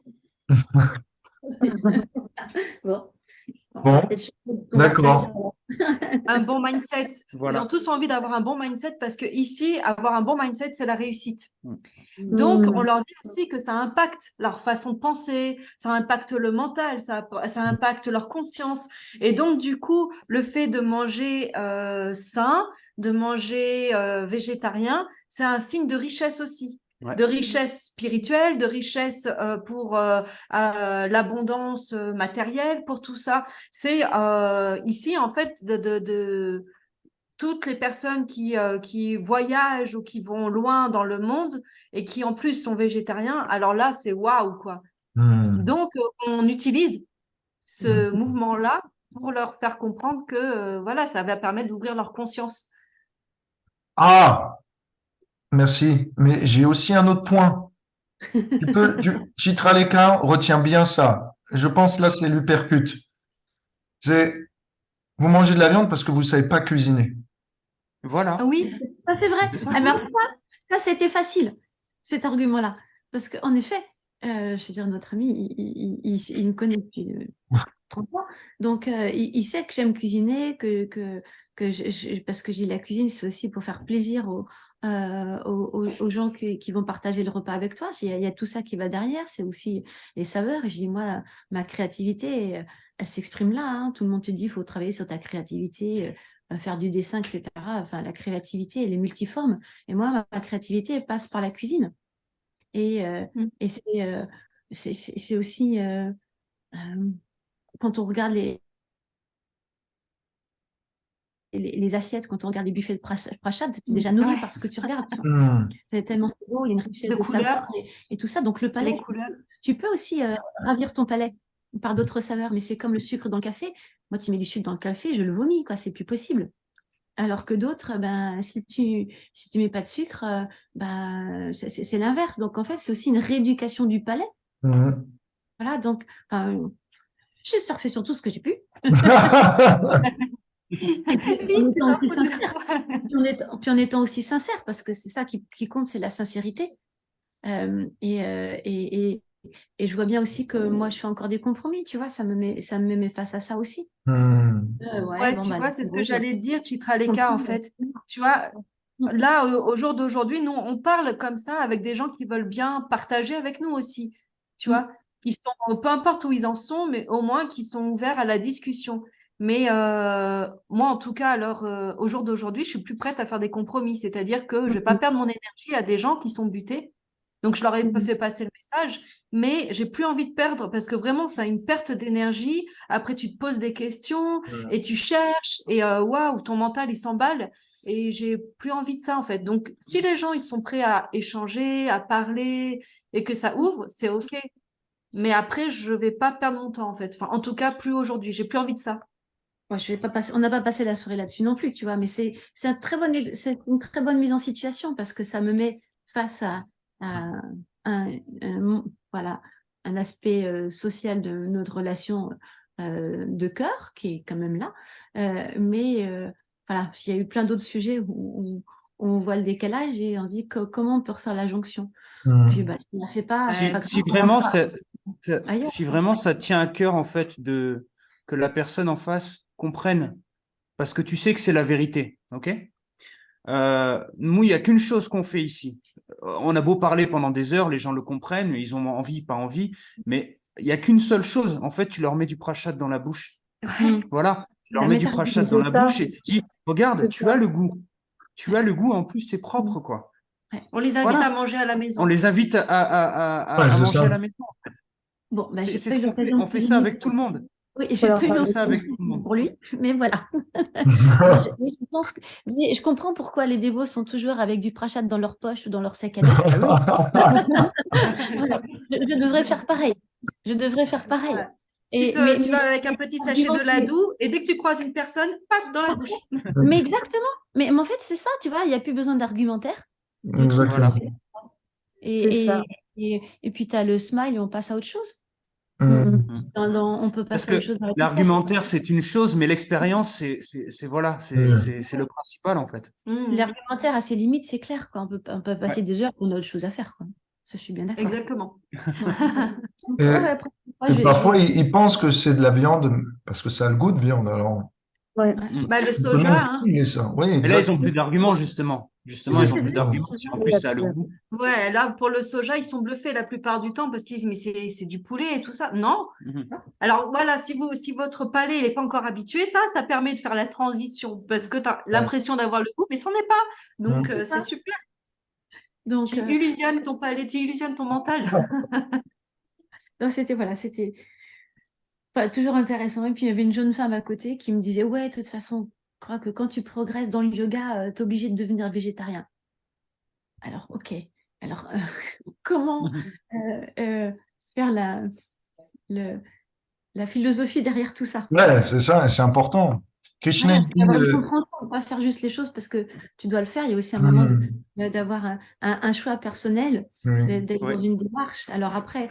Bon, on va Bon, peut-être changer de d'accord. conversation. Un bon mindset. Ils voilà. ont tous envie d'avoir un bon mindset parce que ici, avoir un bon mindset, c'est la réussite. Donc, on hmm. leur dit aussi que ça impacte leur façon de penser, ça impacte le mental, ça impacte leur conscience. Et donc, du coup, le fait de manger sain, de manger végétarien, c'est un signe de richesse aussi. Ouais. De richesse spirituelle, de richesse pour l'abondance matérielle, pour tout ça. C'est ici, en fait, de toutes les personnes qui voyagent ou qui vont loin dans le monde et qui en plus sont végétariens, alors là, c'est waouh, quoi. Hmm. Donc, on utilise ce mouvement-là pour leur faire comprendre que voilà, ça va permettre d'ouvrir leur conscience. Ah, merci. Mais j'ai aussi un autre point. Chitraleka, retiens bien ça. Je pense là, c'est l'hypercute. C'est, vous mangez de la viande parce que vous ne savez pas cuisiner. Voilà. Oui, Ça, c'est vrai. C'est ça. Ah, mais alors ça c'était facile, cet argument-là. Parce qu'en effet, je veux dire, notre ami, il me connaît depuis 30 ans. Donc, il sait que j'aime cuisiner, parce que j'ai la cuisine, c'est aussi pour faire plaisir aux gens qui vont partager le repas avec toi. Il y a tout ça qui va derrière, c'est aussi les saveurs. Et je dis, moi, ma créativité, elle s'exprime là, hein. Tout le monde te dit, il faut travailler sur ta créativité, faire du dessin, etc. Enfin, la créativité, elle est multiforme. Et moi, ma créativité, elle passe par la cuisine. Et, et c'est aussi, quand on regarde les assiettes, quand on regarde les buffets de prachad, tu es déjà nourri ouais. par ce que tu regardes. Tu vois. Hmm. C'est tellement beau, il y a une richesse De de couleurs, saveurs et tout ça. Donc, le palais, les couleurs. tu peux aussi ravir ton palais par d'autres saveurs, mais c'est comme le sucre dans le café. Moi, tu mets du sucre dans le café, je le vomis, quoi, c'est plus possible. Alors que d'autres, ben, si tu mets pas de sucre, ben, c'est l'inverse. Donc, en fait, c'est aussi une rééducation du palais. Hmm. Voilà, donc, enfin, j'ai surfé sur tout ce que j'ai pu. Et puis, en Vite, étant aussi sincère. Puis en étant aussi sincère, parce que c'est ça qui compte, c'est la sincérité. Et je vois bien aussi que moi, je fais encore des compromis, tu vois, ça me met face à ça aussi. Hmm. Ouais, Ouais, bon, tu bah, vois, c'est ce que gros, j'allais te dire, tant Chitraleka, en pis. fait. Tu vois, Mm. là, au jour d'aujourd'hui, nous, on parle comme ça avec des gens qui veulent bien partager avec nous aussi. Tu Mm. vois, qui sont, peu importe où ils en sont, mais au moins qui sont ouverts à la discussion. Mais moi, en tout cas, alors, au jour d'aujourd'hui, je suis plus prête à faire des compromis. C'est-à-dire que je vais pas Mm. perdre mon énergie à des gens qui sont butés. Donc, je leur ai Mm. fait passer le message, mais j'ai plus envie de perdre parce que vraiment, ça a une perte d'énergie. Après, tu te poses des questions et tu cherches et waouh, ton mental, il s'emballe. Et j'ai plus envie de ça, en fait. Donc, si les gens, ils sont prêts à échanger, à parler et que ça ouvre, c'est OK. Mais après, je vais pas perdre mon temps, en fait. Enfin, en tout cas, plus aujourd'hui. J'ai plus envie de ça. Moi, je vais pas passer, on n'a pas passé la soirée là-dessus non plus, tu vois, mais c'est une très bonne mise en situation parce que ça me met face à voilà, un aspect social de notre relation de cœur qui est quand même là. Mais voilà, il y a eu plein d'autres sujets où on voit le décalage et on se dit comment on peut refaire la jonction. Puis, Hmm. bah, tu ne la fais pas, c'est Si, pas grave, si on va vraiment pas ailleurs. si vraiment ça tient à cœur en fait que la personne en face comprenne, parce que tu sais que c'est la vérité, ok? Nous, il n'y a qu'une chose qu'on fait ici. On a beau parler pendant des heures, les gens le comprennent, ils ont envie, pas envie, mais il n'y a qu'une seule chose. En fait, tu leur mets du prachat dans la bouche. Mm. Voilà, tu leur La mets du méthode. prachat C'est dans la ça. bouche et tu dis, regarde, C'est tu ça. as le goût. Tu as le goût, en plus, c'est propre, quoi. On les invite Voilà. à manger à la On maison. les invite Ouais, à c'est manger à ça. la maison. Bon, bah, j'ai C'est pas ce eu qu'on fait. l'occasion de On fait ça cuisiner avec tout le monde. Oui, Faut j'ai leur pas eu On fait rajouter. ça l'occasion avec de tout le cuisiner monde. pour lui, mais voilà. Mais je pense que mais je comprends pourquoi les dévots sont toujours avec du prachat dans leur poche ou dans leur sac à dos. Ah oui. Voilà. Je devrais faire pareil. Je devrais faire pareil. Ouais. Et, Tu vas avec un petit sachet de ladou et dès que tu croises une personne, paf, dans la bouche. mais exactement. Mais en fait, c'est ça, tu vois, il n'y a plus besoin d'argumentaire. Le truc, Voilà. Exactement. c'est fait. C'est Et, ça. et puis, tu as le smile et on passe à autre chose. Mm. On peut Parce passer à autre que chose dans la vie. l'argumentaire, c'est une chose, mais l'expérience, voilà, c'est le principal, en fait. Mm. L'argumentaire a ses limites, c'est clair, quoi. On peut passer Ouais. des heures, on a autre chose à faire, quoi. Ça, je suis bien d'accord. Exactement. Donc, Et, ouais, après, moi, et je parfois, vais- ils pensent que c'est de la viande parce que ça a le goût de viande. Alors, Ouais. Mm. Bah, le on peut même soja, hein. stimuler ça. Oui, Mais là, ils n'ont exactement. plus d'arguments, justement. Justement, Oui, ils n'ont c'est plus vrai, le d'arguments. soja. Si en Oui, plus, il y a ça a le plus. goût. Ouais, là, pour le soja, ils sont bluffés la plupart du temps parce qu'ils disent, mais c'est du poulet et tout ça. Non. Mhm. Alors voilà, si votre palais n'est pas encore habitué, ça permet de faire la transition parce que tu as l'impression d'avoir le goût, mais c'en est pas. Donc, Mm. c'est super. Donc, Tu illusionnes ton palais, tu illusionnes ton mental. non, c'était enfin, toujours intéressant. Et puis, il y avait une jeune femme à côté qui me disait, ouais, de toute façon, je crois que quand tu progresses dans le yoga, tu es obligé de devenir végétarien. Alors, ok. Alors, comment faire le- la philosophie derrière tout ça? Ouais, c'est ça, et c'est important. Krishna, Voilà, il c'est dit, d'avoir une compréhension, pas faire juste les choses parce que tu dois le faire. Il y a aussi un moment mm, d'avoir un choix personnel, oui. d'être Ouais. dans une démarche. Alors après,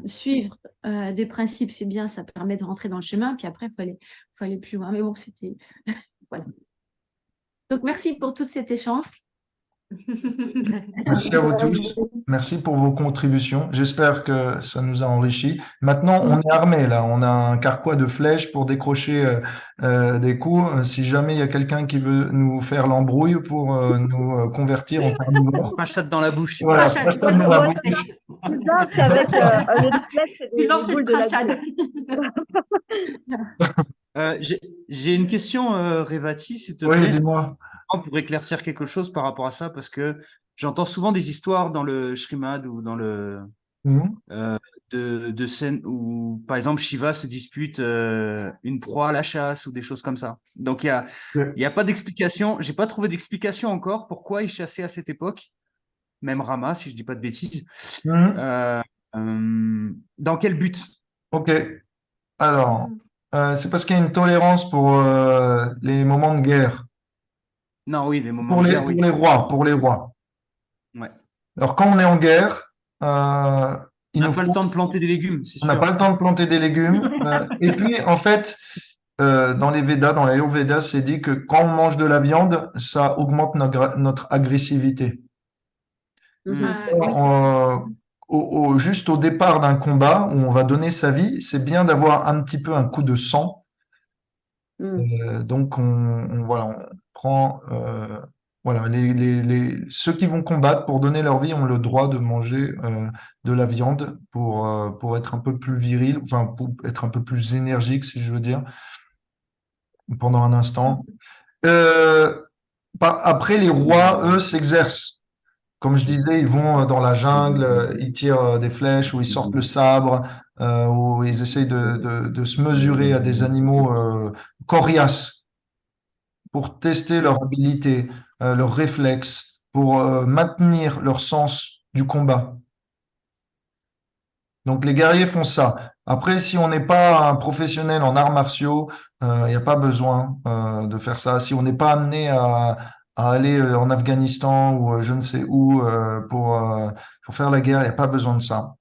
suivre des principes, c'est bien, ça permet de rentrer dans le chemin. Puis après, faut aller plus loin. Mais bon, c'était... Voilà. Donc, merci pour tout cet échange. Merci à vous tous. Merci pour vos contributions. J'espère que ça nous a enrichis. Maintenant, on est armé là. On a un carquois de flèches pour décrocher des coups. Si jamais il y a quelqu'un qui veut nous faire l'embrouille pour nous convertir en carnivore, Pachate dans la bouche. voilà, Prachad, pas c'est dans le la mot bouche. flèche. Bizarre qu'avec au lieu de flèche, c'est Tu des lances boules cette de la prachade. J'ai une question, Révati, s'il te Oui, plaît, dis-moi. pour éclaircir quelque chose par rapport à ça, parce que j'entends souvent des histoires dans le Shrimad ou dans le Mhm. de scènes où, par exemple, Shiva se dispute une proie à la chasse ou des choses comme ça. Donc, il y a pas d'explication. J'ai pas trouvé d'explication encore pourquoi il chassait à cette époque, même Rama, si je dis pas de bêtises. Mhm. Euh, dans quel but? Ok. Alors, c'est parce qu'il y a une tolérance pour les moments de guerre, Non, oui, les moments de guerre, pour oui. les rois, pour les rois. Ouais. Alors, quand on est en guerre, il On nous n'a pas le faut temps de planter des légumes, c'est on n'a sûr. pas le temps de planter des légumes. Et puis, en fait, dans les Védas, dans l'Ayurveda, c'est dit que quand on mange de la viande, ça augmente notre agressivité. Hmm. Oui. Juste au départ d'un combat où on va donner sa vie, c'est bien d'avoir un petit peu un coup de sang. Donc, voilà, on prend. Voilà, ceux qui vont combattre pour donner leur vie ont le droit de manger de la viande pour être un peu plus viril, enfin, pour être un peu plus énergique, si je veux dire, pendant un instant. Euh, Après, les rois, eux, s'exercent. Comme je disais, ils vont dans la jungle, ils tirent des flèches ou ils sortent le sabre, ou ils essayent de se mesurer à des animaux coriaces pour tester leur habilité, leurs réflexes, pour maintenir leur sens du combat. Donc les guerriers font ça. Après, si on n'est pas un professionnel en arts martiaux, il n'y a pas besoin de faire ça. Si on n'est pas amené à aller en Afghanistan ou je ne sais où pour faire la guerre, il n'y a pas besoin de ça.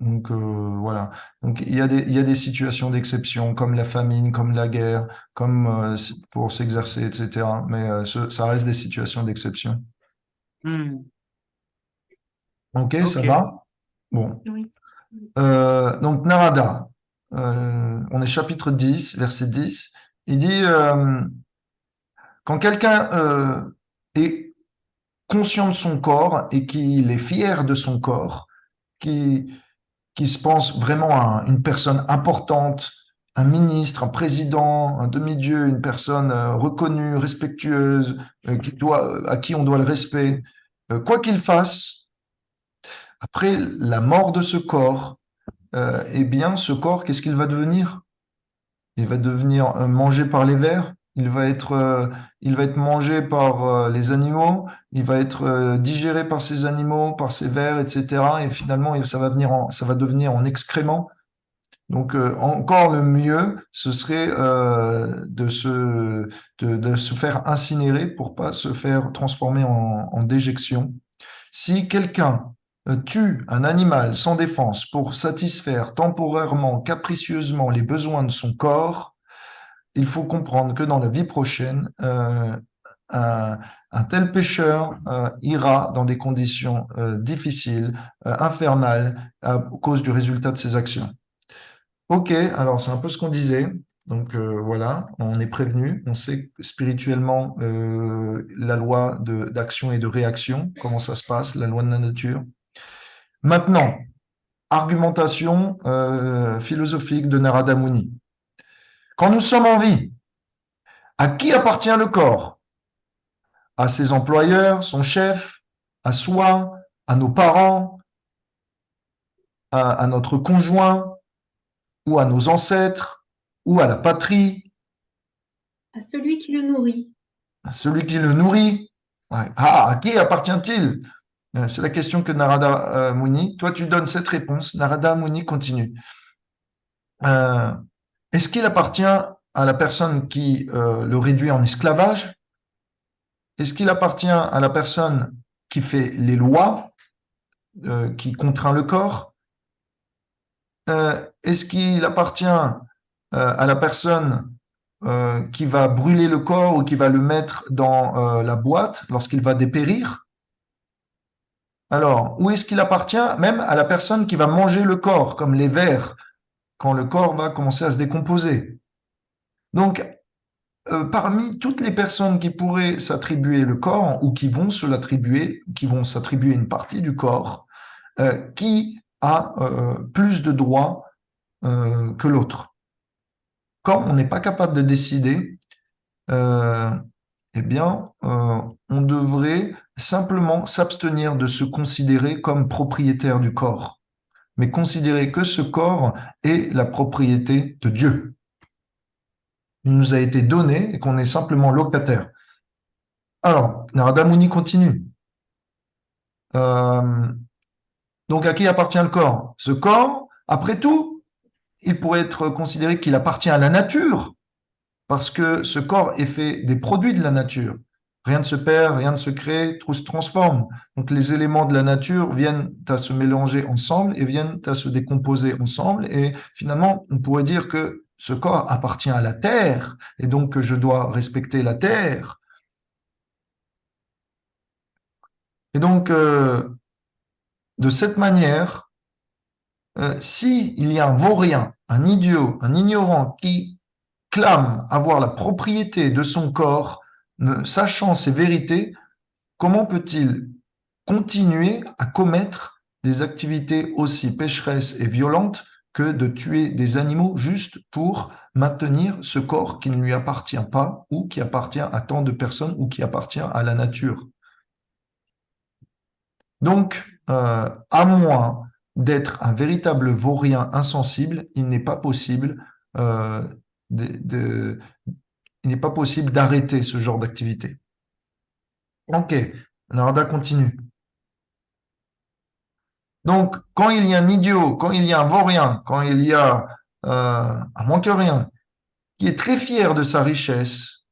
Donc voilà. Donc il y a des situations d'exception comme la famine, comme la guerre, comme pour s'exercer, etc. Mais ça reste des situations d'exception. Hmm. Ok, ça Ok. va? Bon. Oui. Donc Narada, on est chapitre 10, verset 10. Il dit Quand quelqu'un est conscient de son corps et qu'il est fier de son corps, qui se pense vraiment à une personne importante, un ministre, un président, un demi-dieu, une personne reconnue, respectueuse, à qui on doit le respect, quoi qu'il fasse, après la mort de ce corps, eh bien, ce corps, qu'est-ce qu'il va devenir? Il va devenir mangé par les vers, il va être mangé par les animaux, il va être digéré par ces animaux, par ces vers, etc. Et finalement, ça va devenir en excrément. Donc, encore le mieux, ce serait de se faire incinérer pour pas se faire transformer en déjection. Si quelqu'un tue un animal sans défense pour satisfaire temporairement, capricieusement les besoins de son corps, il faut comprendre que dans la vie prochaine, un, un tel pécheur ira dans des conditions difficiles, infernales, à cause du résultat de ses actions. Ok, alors c'est un peu ce qu'on disait. Donc voilà, on est prévenu, on sait spirituellement la loi d'action et de réaction, comment ça se passe, la loi de la nature. Maintenant, argumentation philosophique de Narada Muni. Quand nous sommes en vie, à qui appartient le corps? À ses employeurs, son chef, à soi, à nos parents, à notre conjoint, ou à nos ancêtres, ou à la patrie, À celui qui le nourrit. à celui qui le nourrit. Ouais. Ah, à qui appartient-il? C'est la question que Narada Muni. Toi, tu donnes cette réponse. Narada Muni continue. Est-ce qu'il appartient à la personne qui le réduit en esclavage? Est-ce qu'il appartient à la personne qui fait les lois, qui contraint le corps? Est-ce qu'il appartient à la personne qui va brûler le corps ou qui va le mettre dans la boîte lorsqu'il va dépérir? Alors, où est-ce qu'il appartient? Même à la personne qui va manger le corps, comme les vers, quand le corps va commencer à se décomposer. Donc, parmi toutes les personnes qui pourraient s'attribuer le corps ou qui vont s'attribuer une partie du corps, qui a plus de droits que l'autre? Quand on n'est pas capable de décider, eh bien, on devrait simplement s'abstenir de se considérer comme propriétaire du corps, mais considérer que ce corps est la propriété de Dieu. Il nous a été donné et qu'on est simplement locataire. Alors, Narada Muni continue. Donc, à qui appartient le corps? Ce corps, après tout, il pourrait être considéré qu'il appartient à la nature, parce que ce corps est fait des produits de la nature. Rien ne se perd, rien ne se crée, tout se transforme. Donc les éléments de la nature viennent à se mélanger ensemble et viennent à se décomposer ensemble. Et finalement, on pourrait dire que ce corps appartient à la terre et donc que je dois respecter la terre. Et donc, de cette manière, s'il y a un vaurien, un idiot, un ignorant qui clame avoir la propriété de son corps, ne sachant ses vérités, comment peut-il continuer à commettre des activités aussi pécheresses et violentes que de tuer des animaux juste pour maintenir ce corps qui ne lui appartient pas ou qui appartient à tant de personnes ou qui appartient à la nature? Donc, à moins d'être un véritable vaurien insensible, il n'est pas possible il n'est pas possible d'arrêter ce genre d'activité. Ok, Narada continue. Donc, quand il y a un idiot, quand il y a un vaurien, quand il y a un manquerien qui est très fier de sa richesse,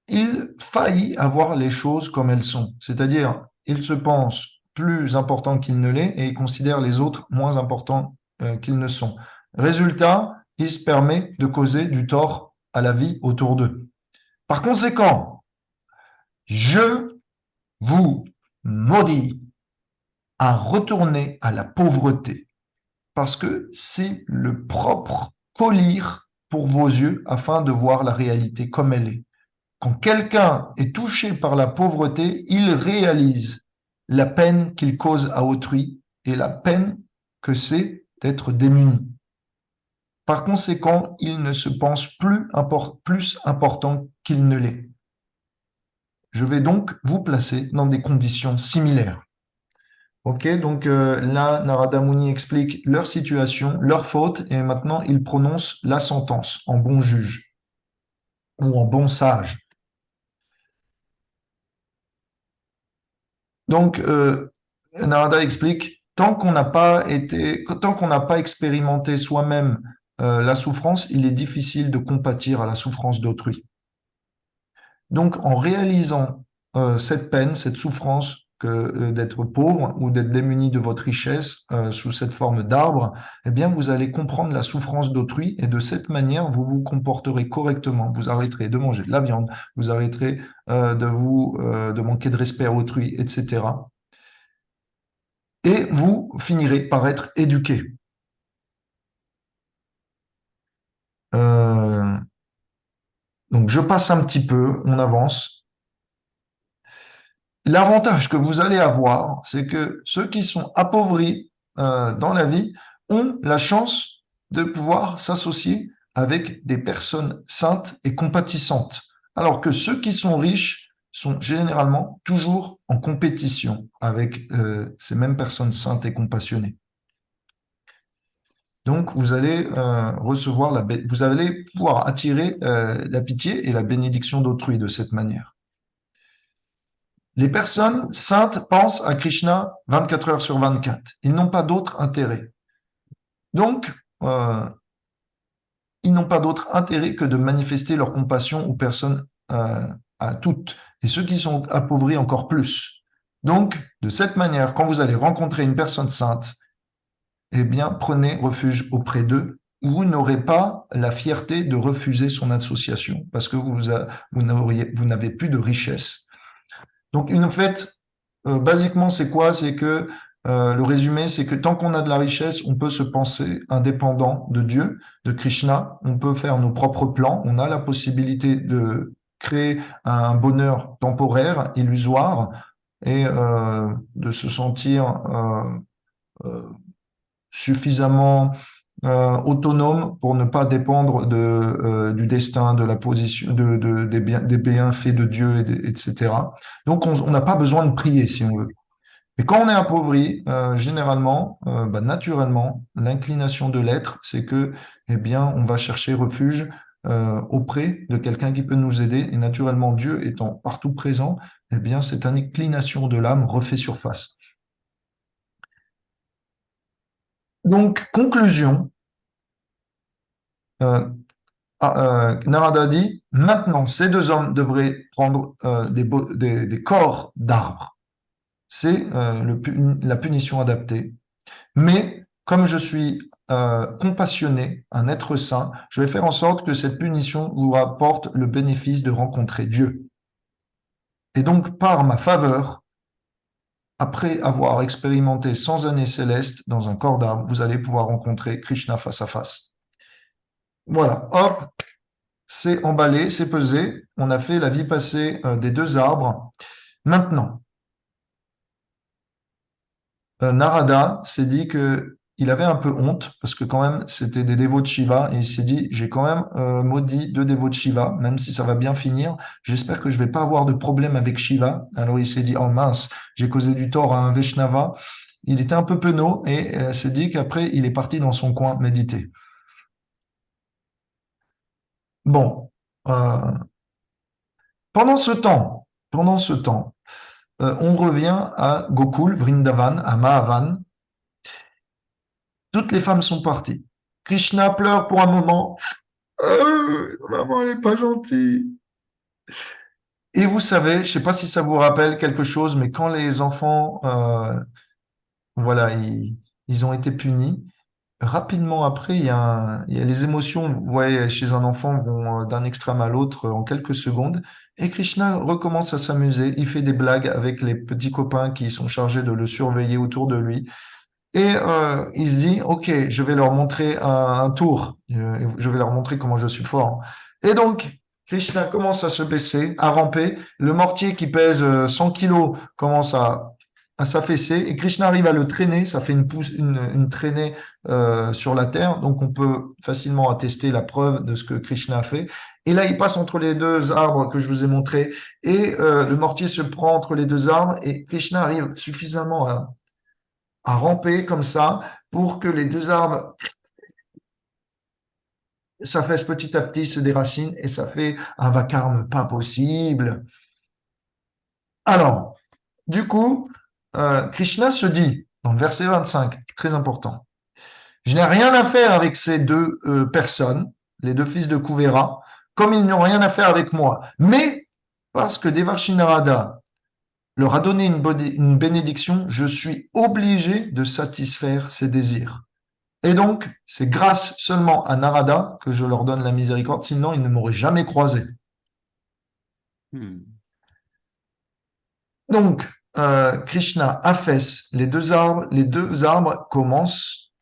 il faillit avoir les choses comme elles sont. C'est-à-dire, il se pense plus important qu'il ne l'est et il considère les autres moins importants qu'ils ne sont. Résultat, il se permet de causer du tort à la vie autour d'eux. Par conséquent, je vous maudis à retourner à la pauvreté, parce que c'est le propre collyre pour vos yeux afin de voir la réalité comme elle est. quand quelqu'un est touché par la pauvreté, il réalise la peine qu'il cause à autrui et la peine que c'est d'être démuni. Par conséquent, il ne se pense plus important qu'il ne l'est. Je vais donc vous placer dans des conditions similaires. Ok, donc là, Narada Muni explique leur situation, leur faute, et maintenant il prononce la sentence en bon juge ou en bon sage. Donc, Narada explique, tant qu'on n'a pas expérimenté soi-même la souffrance, il est difficile de compatir à la souffrance d'autrui. Donc, en réalisant cette peine, cette souffrance que d'être pauvre ou d'être démuni de votre richesse sous cette forme d'arbre, eh bien, vous allez comprendre la souffrance d'autrui et de cette manière, vous vous comporterez correctement. Vous arrêterez de manger de la viande, vous arrêterez de manquer de respect à autrui, etc. Et vous finirez par être éduqué. Donc, je passe un petit peu, on avance. L'avantage que vous allez avoir, c'est que ceux qui sont appauvris dans la vie ont la chance de pouvoir s'associer avec des personnes saintes et compatissantes, alors que ceux qui sont riches sont généralement toujours en compétition avec ces mêmes personnes saintes et compassionnées. Donc, vous allez vous allez pouvoir attirer la pitié et la bénédiction d'autrui de cette manière. Les personnes saintes pensent à Krishna 24 heures sur 24. Ils n'ont pas d'autre intérêt. Donc, ils n'ont pas d'autre intérêt que de manifester leur compassion aux personnes à toutes, et ceux qui sont appauvris encore plus. Donc, de cette manière, quand vous allez rencontrer une personne sainte, eh bien, prenez refuge auprès d'eux. Vous n'aurez pas la fierté de refuser son association parce que vous n'avez plus de richesse. Donc, une fête, basiquement, c'est quoi? C'est que le résumé, c'est que tant qu'on a de la richesse, on peut se penser indépendant de Dieu, de Krishna. On peut faire nos propres plans. On a la possibilité de créer un bonheur temporaire, illusoire, et de se sentir suffisamment autonome pour ne pas dépendre du destin, de la position, des bienfaits de Dieu, etc. Donc, on n'a pas besoin de prier si on veut. Mais quand on est appauvri, généralement, naturellement, l'inclination de l'être, c'est que, eh bien, on va chercher refuge auprès de quelqu'un qui peut nous aider. Et naturellement, Dieu étant partout présent, eh bien, cette inclination de l'âme refait surface. Donc, conclusion, Narada dit, maintenant, ces deux hommes devraient prendre des corps d'arbres. C'est la punition adaptée. Mais comme je suis compassionné, un être saint, je vais faire en sorte que cette punition vous rapporte le bénéfice de rencontrer Dieu. Et donc, par ma faveur, après avoir expérimenté 100 années célestes dans un corps d'arbre, vous allez pouvoir rencontrer Krishna face à face. Voilà, hop, c'est emballé, c'est pesé. On a fait la vie passée des deux arbres. Maintenant, Narada s'est dit qu'il avait un peu honte, parce que quand même, c'était des dévots de Shiva, et il s'est dit, j'ai quand même maudit deux dévots de Shiva, même si ça va bien finir, j'espère que je vais pas avoir de problème avec Shiva. Alors il s'est dit, oh mince, j'ai causé du tort à un Vaishnava. Il était un peu penaud, et s'est dit qu'après, il est parti dans son coin méditer. Bon, pendant ce temps, on revient à Gokul, Vrindavan, à Mahavan. Toutes les femmes sont parties. Krishna pleure pour un moment. Maman, elle n'est pas gentille. Et vous savez, je ne sais pas si ça vous rappelle quelque chose, mais quand les enfants, voilà, ils ont été punis, rapidement après, il y a les émotions, vous voyez, chez un enfant vont d'un extrême à l'autre en quelques secondes. Et Krishna recommence à s'amuser. Il fait des blagues avec les petits copains qui sont chargés de le surveiller autour de lui. Et il se dit, OK, je vais leur montrer un tour. Je vais leur montrer comment je suis fort. Et donc, Krishna commence à se baisser, à ramper. Le mortier qui pèse 100 kilos commence à s'affaisser et Krishna arrive à le traîner. Ça fait une traînée sur la terre. Donc, on peut facilement attester la preuve de ce que Krishna a fait. Et là, il passe entre les deux arbres que je vous ai montrés et le mortier se prend entre les deux arbres et Krishna arrive suffisamment à ramper comme ça pour que les deux arbres s'affaissent petit à petit, se déracinent et ça fait un vacarme pas possible. Alors, du coup, Krishna se dit, dans le verset 25, très important, je n'ai rien à faire avec ces deux personnes, les deux fils de Kuvera, comme ils n'ont rien à faire avec moi. Mais, parce que Devarshi Narada leur a donné une bénédiction, je suis obligé de satisfaire ses désirs. Et donc, c'est grâce seulement à Narada que je leur donne la miséricorde, sinon ils ne m'auraient jamais croisé. Hmm. Donc, Krishna affaisse les deux arbres commencent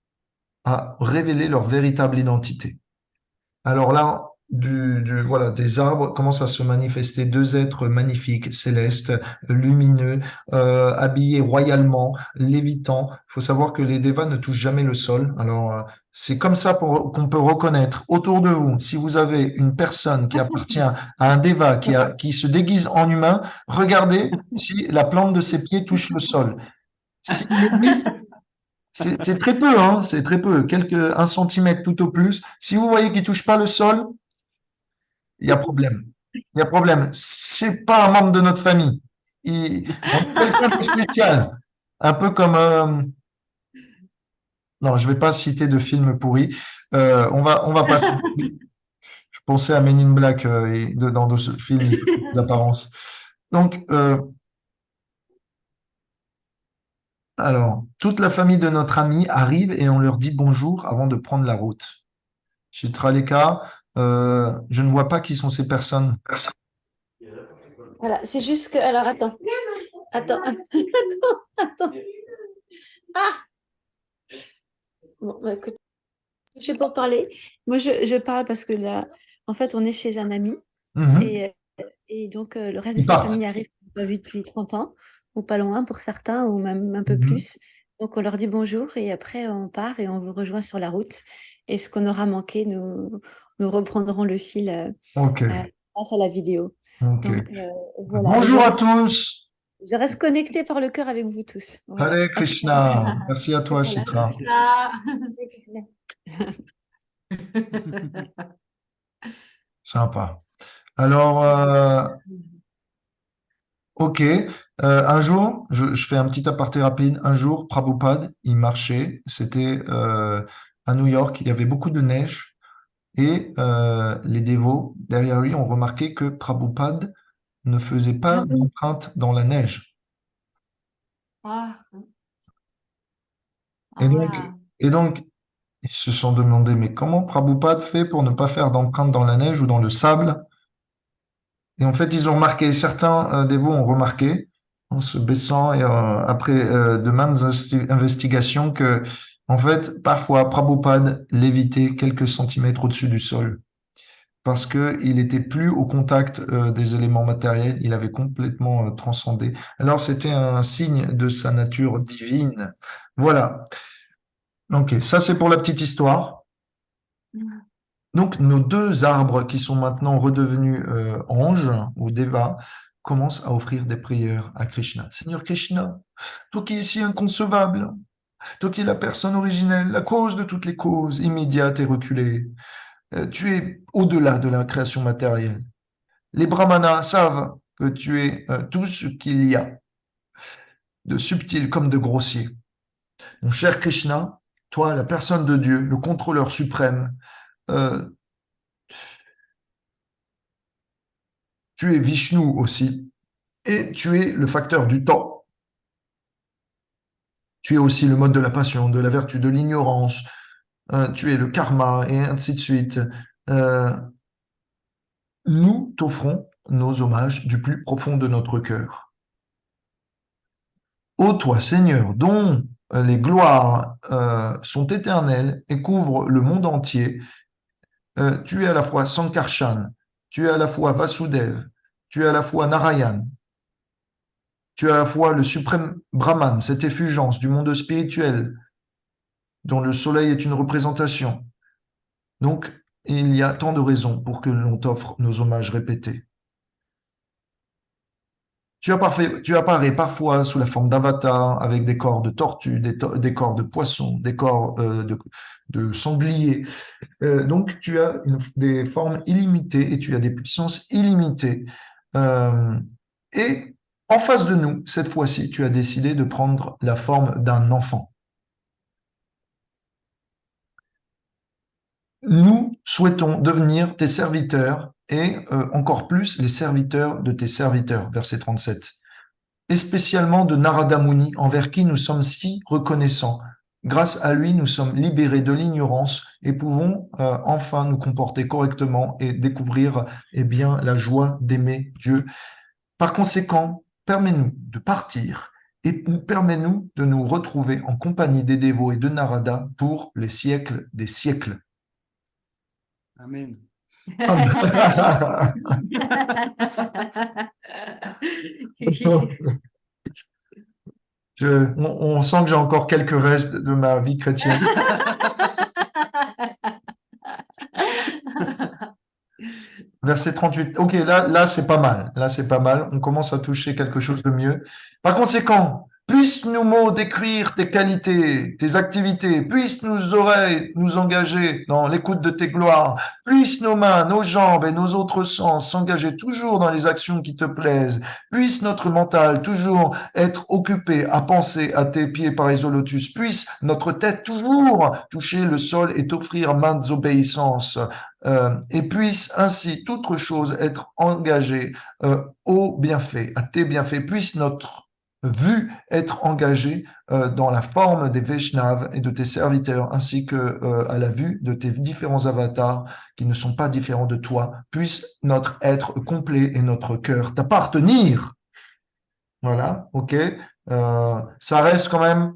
à révéler leur véritable identité. Alors là, voilà, des arbres commencent à se manifester deux êtres magnifiques, célestes, lumineux, habillés royalement, lévitants. Il faut savoir que les devas ne touchent jamais le sol. Alors, c'est comme ça qu'on peut reconnaître autour de vous, si vous avez une personne qui appartient à un deva qui se déguise en humain, regardez si la plante de ses pieds touche le sol. C'est très peu, hein, c'est très peu, un centimètre tout au plus. Si vous voyez qu'il touche pas le sol, il y a problème. Il y a problème. C'est pas un membre de notre famille. On est quelqu'un de spécial. Un peu comme, non, je vais pas citer de film pourri. On va passer. Je pensais à Men in Black dans ce film d'apparence. Donc, alors, toute la famille de notre ami arrive et on leur dit bonjour avant de prendre la route. Chitraleka, je ne vois pas qui sont ces personnes. Voilà, c'est juste que. Alors, attends. Attends. Ah! Bon, bah, écoute, je sais pas parler. Moi, je parle parce que là, en fait, on est chez un ami Mhm. et donc le reste de Ils sa partent. famille arrive, qu'on n'a pas vu depuis 30 ans, ou pas loin pour certains, ou même un peu Mhm. plus. Donc, on leur dit bonjour et après, on part et on vous rejoint sur la route. Et ce qu'on aura manqué, nous reprendrons le fil Ok, grâce à la vidéo. ok. Donc, voilà. Et Bonjour à tous. je reste connectée par le cœur avec vous tous. Voilà. Hare À tout à l'heure. Krishna. Merci à toi, Voilà. Chitra. Ah. Sympa. Alors, ok. Un jour, je fais un petit aparté rapide. Un jour, Prabhupada, il marchait. C'était à New York. Il y avait beaucoup de neige. Et les dévots, derrière lui, ont remarqué que Prabhupada ne faisait pas d'empreinte dans la neige. Ah. Et donc, Ah. et donc, ils se sont demandé, mais comment Prabhupada fait pour ne pas faire d'empreinte dans la neige ou dans le sable? Et en fait, ils ont remarqué, certains dévots ont remarqué, en se baissant et après de maintes investigations, que, en fait, parfois, Prabhupada lévitait quelques centimètres au-dessus du sol. Parce qu'il était plus au contact des éléments matériels, il avait complètement transcendé. Alors, c'était un signe de sa nature divine. Voilà. Ok, ça c'est pour la petite histoire. Donc, nos deux arbres qui sont maintenant redevenus anges ou devas commencent à offrir des prières à Krishna. Seigneur Krishna, toi qui es si inconcevable, toi qui es la personne originelle, la cause de toutes les causes, immédiate et reculée, tu es au-delà de la création matérielle. Les brahmanas savent que tu es tout ce qu'il y a de subtil comme de grossier. Mon cher Krishna, toi, la personne de Dieu, le contrôleur suprême, euh, tu es Vishnu aussi, et tu es le facteur du temps. Tu es aussi le mode de la passion, de la vertu, de l'ignorance. Tu es le karma, et ainsi de suite. Euh, nous t'offrons nos hommages du plus profond de notre cœur. Ô toi, Seigneur, dont les gloires sont éternelles et couvrent le monde entier, tu es à la fois Sankarshan, tu es à la fois Vasudev, tu es à la fois Narayan, tu es à la fois le suprême Brahman, cette effulgence du monde spirituel dont le soleil est une représentation. Donc, il y a tant de raisons pour que l'on t'offre nos hommages répétés. Tu apparais parfois sous la forme d'avatar, avec des corps de tortues, des corps de poissons, des corps de sangliers. Donc, tu as des formes illimitées et tu as des puissances illimitées. Et en face de nous, cette fois-ci, tu as décidé de prendre la forme d'un enfant. Nous souhaitons devenir tes serviteurs et encore plus les serviteurs de tes serviteurs, verset 37. Et spécialement de Narada Muni, envers qui nous sommes si reconnaissants. Grâce à lui, nous sommes libérés de l'ignorance et pouvons enfin nous comporter correctement et découvrir bien, la joie d'aimer Dieu. Par conséquent, permets-nous de partir et permets-nous de nous retrouver en compagnie des dévots et de Narada pour les siècles des siècles. Amen. On sent que j'ai encore quelques restes de ma vie chrétienne. Verset 38. Ok, là c'est pas mal. Là, c'est pas mal. On commence à toucher quelque chose de mieux. Par conséquent, puissent nos mots décrire tes qualités, tes activités, puissent nos oreilles nous engager dans l'écoute de tes gloires, puissent nos mains, nos jambes et nos autres sens s'engager toujours dans les actions qui te plaisent, puisse notre mental toujours être occupé à penser à tes pieds pareils au lotus, puisse notre tête toujours toucher le sol et t'offrir maintes obéissances, et puisse ainsi toute chose être engagée aux bienfaits, à tes bienfaits, puisse notre vue être engagée dans la forme des Vaishnavas et de tes serviteurs, ainsi que à la vue de tes différents avatars qui ne sont pas différents de toi, puisse notre être complet et notre cœur t'appartenir. Voilà, ok. Ça reste quand même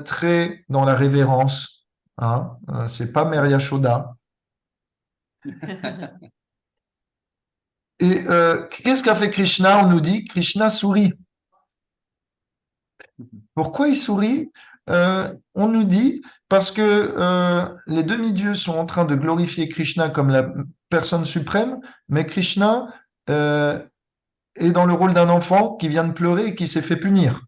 très dans la révérence. Hein. C'est pas Merya Shoda. Et qu'est-ce qu'a fait Krishna? On nous dit Krishna sourit. Pourquoi il sourit? On nous dit parce que les demi-dieux sont en train de glorifier Krishna comme la personne suprême, mais Krishna est dans le rôle d'un enfant qui vient de pleurer et qui s'est fait punir.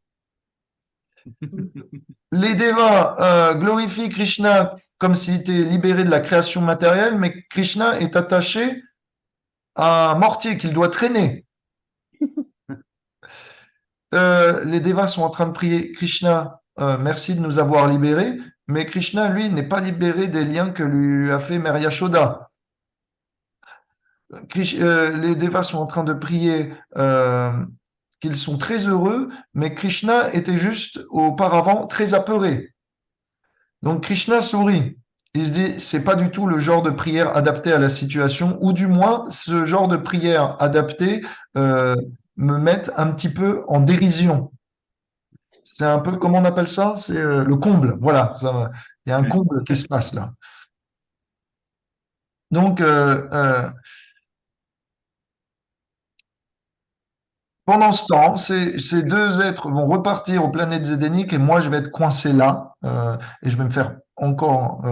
Les devas glorifient Krishna comme s'il était libéré de la création matérielle, mais Krishna est attaché à un mortier qu'il doit traîner. Les devas sont en train de prier Krishna, merci de nous avoir libérés, mais Krishna, lui, n'est pas libéré des liens que lui a fait Merya Shoda. Les devas sont en train de prier qu'ils sont très heureux, mais Krishna était juste auparavant très apeuré. Donc Krishna sourit. Il se dit, c'est pas du tout le genre de prière adapté à la situation, ou du moins ce genre de prière adaptée me met un petit peu en dérision. C'est un peu, comment on appelle ça? C'est le comble. Voilà, il y a un comble qui se passe là. Donc, pendant ce temps, ces deux êtres vont repartir aux planètes zédéniques et moi, je vais être coincé là et je vais me faire encore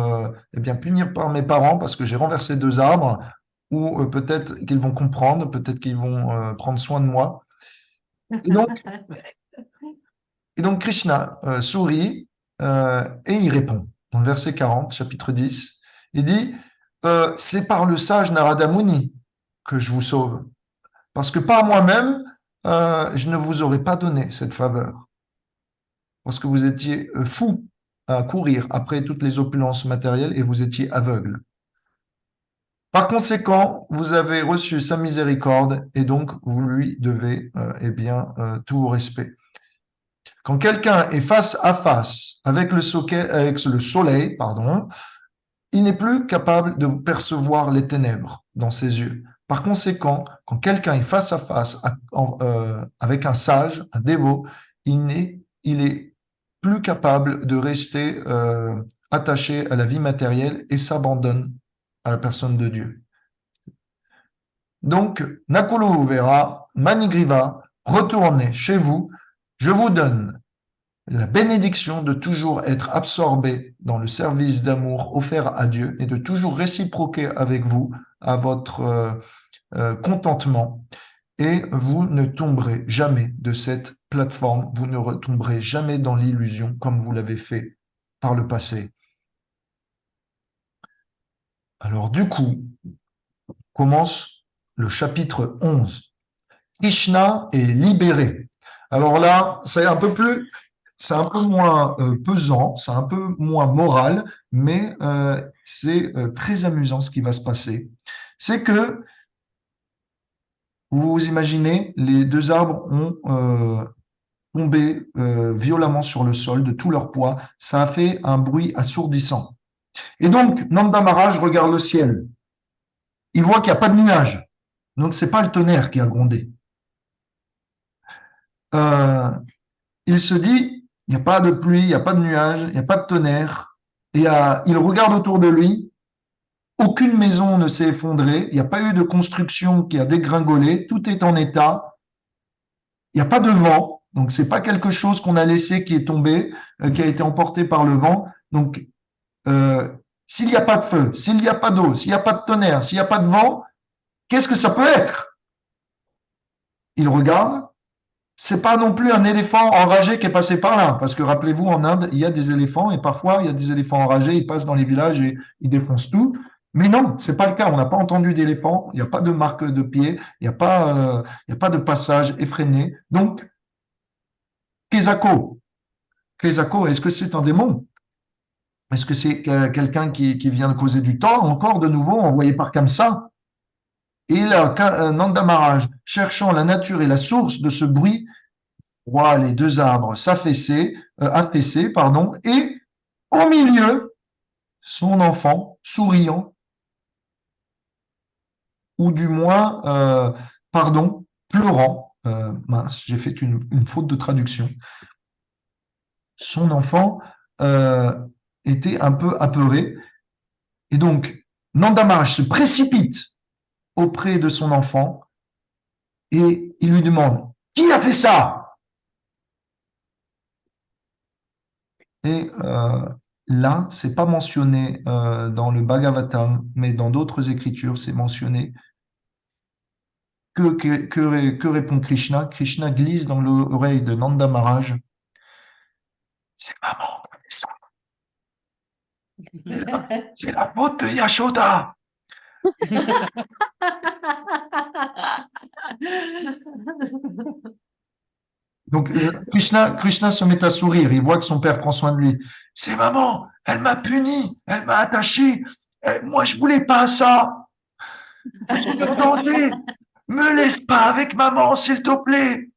bien punir par mes parents parce que j'ai renversé deux arbres ou peut-être qu'ils vont comprendre, peut-être qu'ils vont prendre soin de moi. Et donc Krishna sourit et il répond. Dans le verset 40, chapitre 10, il dit c'est par le sage Narada Muni que je vous sauve. Parce que par moi-même, je ne vous aurais pas donné cette faveur. Parce que vous étiez fous à courir après toutes les opulences matérielles et vous étiez aveugles. Par conséquent, vous avez reçu sa miséricorde et donc vous lui devez tout vos respects. Quand quelqu'un est face à face avec le soleil, il n'est plus capable de percevoir les ténèbres dans ses yeux. Par conséquent, quand quelqu'un est face à face avec un sage, un dévot, il est plus capable de rester attaché à la vie matérielle et s'abandonne à la personne de Dieu. Donc, Nakulu Vera, Manigriva, retournez chez vous. Je vous donne la bénédiction de toujours être absorbé dans le service d'amour offert à Dieu et de toujours réciproquer avec vous à votre contentement. Et vous ne tomberez jamais de cette plateforme, vous ne retomberez jamais dans l'illusion comme vous l'avez fait par le passé. Alors du coup, commence le chapitre 11. Krishna est libéré. Alors là, c'est un peu moins pesant, c'est un peu moins moral, mais c'est très amusant ce qui va se passer. C'est que, vous vous imaginez, les deux arbres ont tombé violemment sur le sol de tout leur poids. Ça a fait un bruit assourdissant. Et donc, Nanda Maharaj regarde le ciel. Il voit qu'il n'y a pas de nuages. Donc, c'est pas le tonnerre qui a grondé. Il se dit, il n'y a pas de pluie, il n'y a pas de nuages, il n'y a pas de tonnerre. Et il regarde autour de lui. Aucune maison ne s'est effondrée. Il n'y a pas eu de construction qui a dégringolé. Tout est en état. Il n'y a pas de vent. Donc, c'est pas quelque chose qu'on a laissé qui est tombé, qui a été emporté par le vent. Donc, s'il n'y a pas de feu, s'il n'y a pas d'eau, s'il n'y a pas de tonnerre, s'il n'y a pas de vent, qu'est-ce que ça peut être? Il regarde. C'est pas non plus un éléphant enragé qui est passé par là, parce que rappelez-vous, en Inde, il y a des éléphants et parfois il y a des éléphants enragés, ils passent dans les villages et ils défoncent tout. Mais non, c'est pas le cas. On n'a pas entendu d'éléphant, il n'y a pas de marque de pied, il y a pas de passage effréné. Donc, Kesako, est-ce que c'est un démon? Est-ce que c'est quelqu'un qui vient de causer du tort, encore de nouveau, envoyé par Kamsa? Et là, Nanda Maharaj, cherchant la nature et la source de ce bruit, voit les deux arbres s'affaisser, et au milieu, son enfant, souriant, ou du moins, pleurant. Mince, j'ai fait une faute de traduction. Son enfant était un peu apeuré, et donc Nanda Maharaj se précipite auprès de son enfant et il lui demande « Qui a fait ça ?» Et là, c'est pas mentionné dans le Bhagavatam, mais dans d'autres écritures, c'est mentionné. Que répond Krishna? Krishna glisse dans l'oreille de Nanda Maharaj. C'est maman qui a fait ça. C'est la faute de Yashoda. Donc Krishna se met à sourire, il voit que son père prend soin de lui. C'est maman, elle m'a puni, elle m'a attaché. Moi, je voulais pas ça. Je suis en danger. Me laisse pas avec maman, s'il te plaît.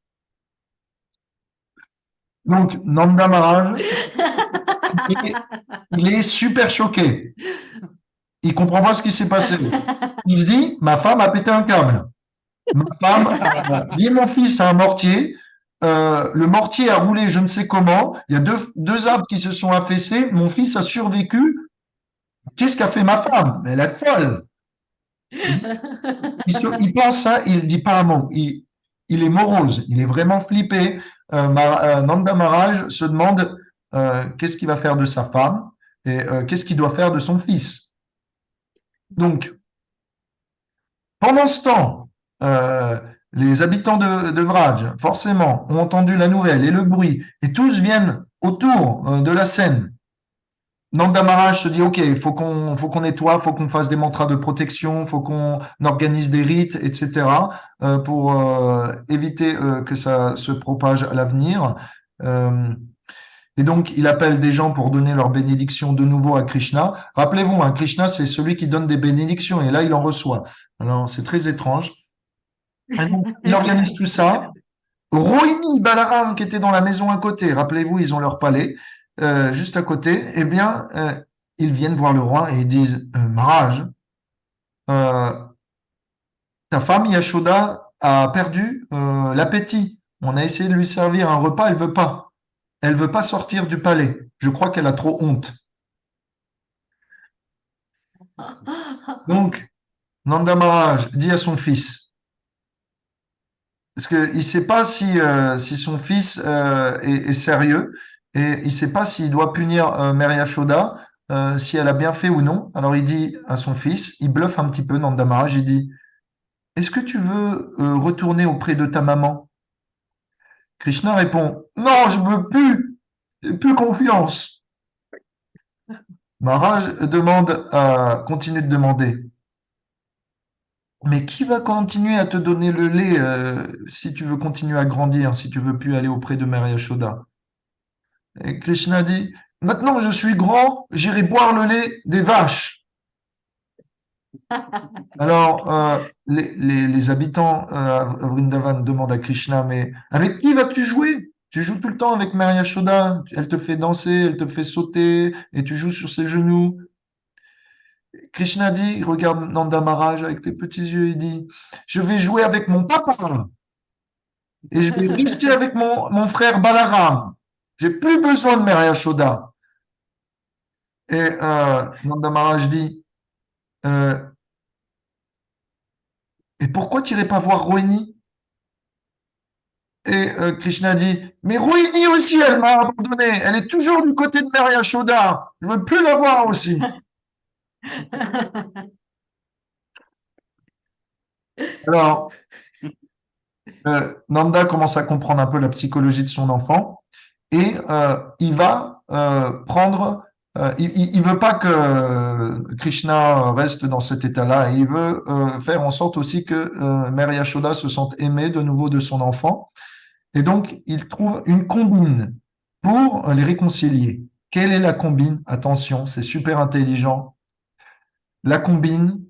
Donc Nanda Maharaj, il est super choqué. Il comprend pas ce qui s'est passé. Il dit, ma femme a pété un câble. Ma femme a lié mon fils à un mortier. Le mortier a roulé je ne sais comment. Il y a deux arbres qui se sont affaissés. Mon fils a survécu. Qu'est-ce qu'a fait ma femme? Elle est folle. Il pense ça, il dit pas un mot. Il est morose. Il est vraiment flippé. Nanda Maharaj se demande qu'est-ce qu'il va faire de sa femme et qu'est-ce qu'il doit faire de son fils. Donc, pendant ce temps, les habitants de Vraj, forcément, ont entendu la nouvelle et le bruit, et tous viennent autour de la scène. Nanda Maharaj se dit, OK, il faut qu'on nettoie, il faut qu'on fasse des mantras de protection, il faut qu'on organise des rites, etc., pour éviter que ça se propage à l'avenir. Et donc, il appelle des gens pour donner leur bénédiction de nouveau à Krishna. Rappelez-vous, hein, Krishna, c'est celui qui donne des bénédictions, et là, il en reçoit. Alors, c'est très étrange. Et donc, il organise tout ça. Rohini, Balaram, qui était dans la maison à côté, rappelez-vous, ils ont leur palais, juste à côté, eh bien, ils viennent voir le roi et ils disent, Maharaj, ta femme Yashoda a perdu l'appétit. On a essayé de lui servir un repas, elle veut pas. Elle veut pas sortir du palais. Je crois qu'elle a trop honte. Donc, Nanda Maharaj dit à son fils, parce qu'il ne sait pas si son fils est sérieux et il ne sait pas s'il doit punir Mère Yashoda, si elle a bien fait ou non. Alors il dit à son fils, il bluffe un petit peu Nanda Maharaj, il dit, est-ce que tu veux retourner auprès de ta maman? Krishna répond, non, je veux plus, j'ai plus confiance. Maharaj continue de demander, mais qui va continuer à te donner le lait si tu veux continuer à grandir, si tu veux plus aller auprès de Mère Yashoda? Et Krishna dit, maintenant que je suis grand, j'irai boire le lait des vaches. Alors, les habitants à Vrindavan demandent à Krishna, mais avec qui vas-tu jouer? Tu joues tout le temps avec Mère Yashoda, elle te fait danser, elle te fait sauter, et tu joues sur ses genoux. Krishna dit, il regarde Nanda Maharaj avec tes petits yeux, il dit, je vais jouer avec mon papa, et je vais rester avec mon frère Balaram. J'ai plus besoin de Mère Yashoda. Et Nanda Maharaj dit, euh, et pourquoi tu n'irais pas voir Rohini? Et Krishna dit, mais Rohini aussi, elle m'a abandonné. Elle est toujours du côté de Mère Yashoda. Je veux plus la voir aussi. Alors, Nanda commence à comprendre un peu la psychologie de son enfant et il va prendre. Il veut pas que Krishna reste dans cet état-là. Il veut faire en sorte aussi que Mère Yashoda se sente aimée de nouveau de son enfant. Et donc, il trouve une combine pour les réconcilier. Quelle est la combine? Attention, c'est super intelligent. La combine,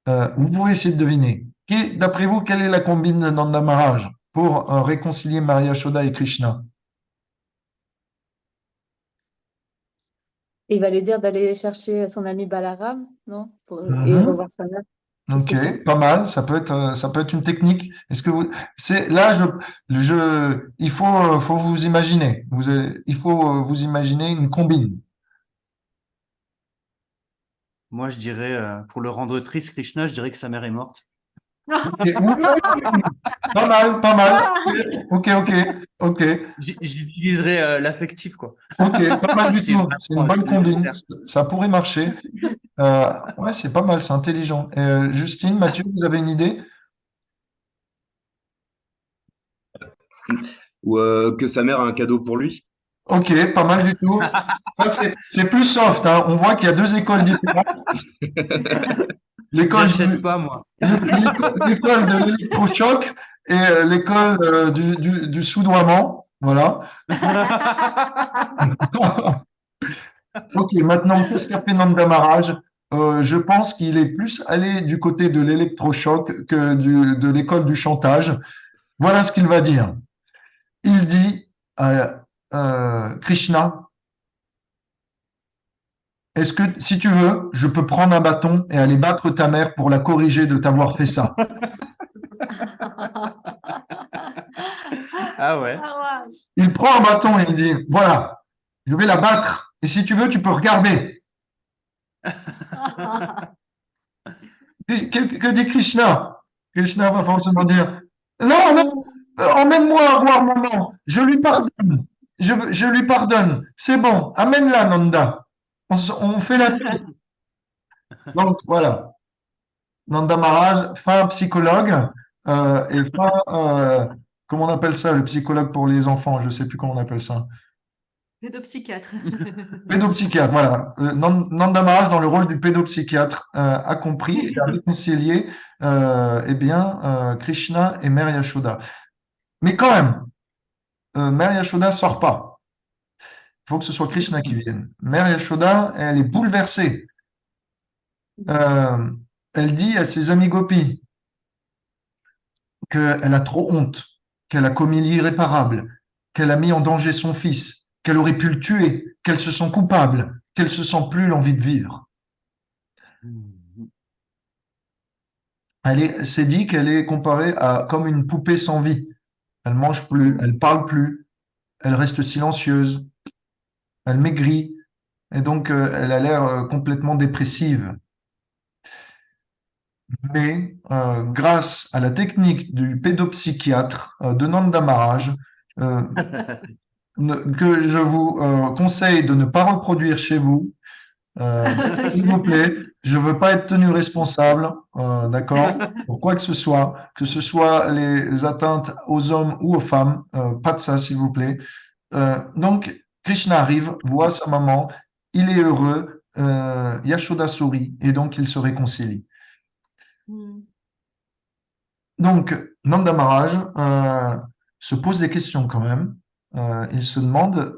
vous pouvez essayer de deviner. D'après vous, quelle est la combine de Nanda Maharaj pour réconcilier Maria Yashoda et Krishna? Il va lui dire d'aller chercher son ami Balaram, non? Et Mhm. revoir sa mère. Je sais pas. Ok, pas mal. Ça peut être une technique. Est-ce que vous, c'est là, faut vous imaginer. Il faut vous imaginer une combine. Moi, je dirais, pour le rendre triste, Krishna, je dirais que sa mère est morte. Ok, oui, pas mal, pas mal. Ok, ok, ok, J'utiliserais l'affectif, quoi. ok, pas mal du C'est tout. C'est une vraiment bonne combine. nécessaire. Ça pourrait marcher. Ouais, c'est pas mal, c'est intelligent. Justine, Mathieu, vous avez une idée? Ou que sa mère a un cadeau pour lui. Ok, pas mal du tout. Ça, c'est plus soft, hein. On voit qu'il y a deux écoles différentes. L'école J'achète du, pas, moi. l'école de l'électrochoc et l'école du soudoiement. Voilà. Ok, maintenant, qu'est-ce qu'a fait Nanda Maharaj? Je pense qu'il est plus allé du côté de l'électrochoc que de l'école du chantage. Voilà ce qu'il va dire. Il dit à Krishna, est-ce que, si tu veux, je peux prendre un bâton et aller battre ta mère pour la corriger de t'avoir fait ça? Ah ouais. Ah ouais. Il prend un bâton et il dit, voilà, je vais la battre. Et si tu veux, tu peux regarder. Que dit Krishna? Krishna va forcément dire, non, non, emmène-moi voir maman. Je lui pardonne. Je lui pardonne. C'est bon. Amène-la, Nanda. On fait la paix. Donc, voilà. Nanda Maharaj, fin psychologue et fin, comment on appelle ça, le psychologue pour les enfants, je ne sais plus comment on appelle ça. Pédopsychiatre. Pédopsychiatre, voilà. Nanda Maharaj, dans le rôle du pédopsychiatre, a compris et a réconcilié eh bien, Krishna et Mère Yashoda. Mais quand même, Mère Yashoda sort pas. Il faut que ce soit Krishna qui vienne. Mère Yashoda, elle est bouleversée. Euh, Elle dit à ses amis gopis qu'elle a trop honte, qu'elle a commis l'irréparable, qu'elle a mis en danger son fils, qu'elle aurait pu le tuer, qu'elle se sent coupable, qu'elle se sent plus l'envie de vivre. C'est dit qu'elle est comparée à comme une poupée sans vie. Elle mange plus, elle parle plus, elle reste silencieuse, elle maigrit, et donc elle a l'air complètement dépressive. Mais grâce à la technique du pédopsychiatre de Nanda Maharaj, euh, que je vous conseille de ne pas reproduire chez vous, s'il vous plaît, je veux pas être tenu responsable, d'accord, pour quoi que ce soit les atteintes aux hommes ou aux femmes, pas de ça, s'il vous plaît. Donc, Krishna arrive, voit sa maman, il est heureux, Yashoda sourit, et donc il se réconcilie. Hmm. Donc, Nanda Maharaj se pose des questions quand même. Il se demande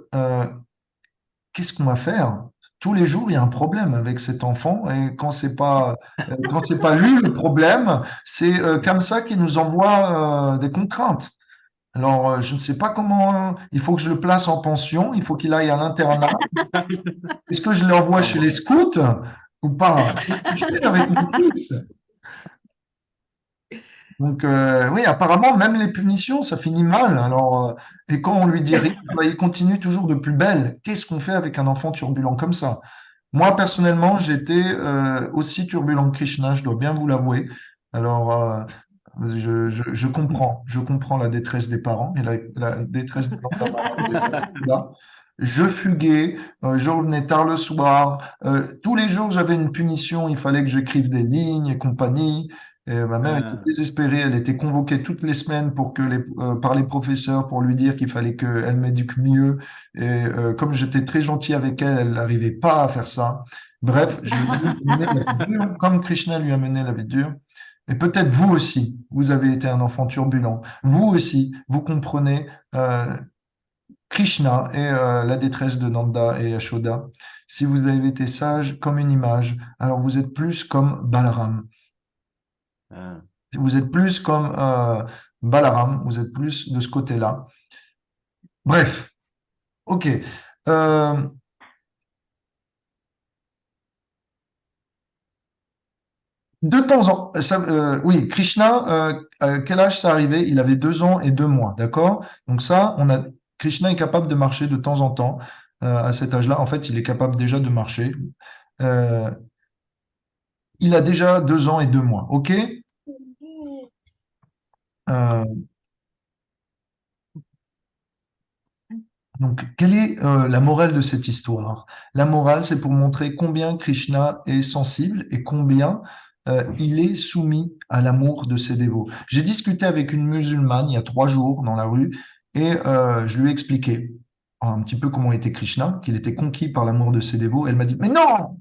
qu'est-ce qu'on va faire? Tous les jours, il y a un problème avec cet enfant, et quand c'est pas lui le problème, c'est comme ça qu'il nous envoie des contraintes. Alors, je ne sais pas comment. Il faut que je le place en pension. Il faut qu'il aille à l'internat. Est-ce que je l'envoie chez les scouts ou pas? Qu'est-ce que je fais avec mon fils? Donc, oui, apparemment, même les punitions, ça finit mal. Alors, et quand on lui dit rien, bah, il continue toujours de plus belle. Qu'est-ce qu'on fait avec un enfant turbulent comme ça? Moi, personnellement, j'étais aussi turbulent que Krishna, je dois bien vous l'avouer. Alors, je comprends la détresse des parents et la détresse de Nanda Maharaj et de Yashoda. Je fuguais, je revenais tard le soir. Tous les jours, j'avais une punition. Il fallait que j'écrive des lignes et compagnie. Et ma mère était désespérée. Elle était convoquée toutes les semaines par les professeurs pour lui dire qu'il fallait qu'elle m'éduque mieux. Et comme j'étais très gentil avec elle, elle n'arrivait pas à faire ça. Bref, je lui ai mené la vie dure, comme Krishna lui a mené la vie dure. Et peut-être vous aussi, vous avez été un enfant turbulent. Vous aussi, vous comprenez Krishna et la détresse de Nanda et Yashoda. Si vous avez été sage comme une image, alors vous êtes plus comme Balaram. Ah. Vous êtes plus comme Balaram, vous êtes plus de ce côté-là. Bref, ok. De temps en oui, Krishna, à quel âge ça arrivait? Il avait 2 ans et 2 mois, d'accord? Donc ça, Krishna est capable de marcher de temps en temps à cet âge-là. En fait, il est capable déjà de marcher. Euh, il a déjà 2 ans et 2 mois, ok? Euh, donc, quelle est la morale de cette histoire? La morale, c'est pour montrer combien Krishna est sensible et combien il est soumis à l'amour de ses dévots. J'ai discuté avec une musulmane il y a 3 jours dans la rue et je lui ai expliqué un petit peu comment était Krishna, qu'il était conquis par l'amour de ses dévots. Elle m'a dit, mais non,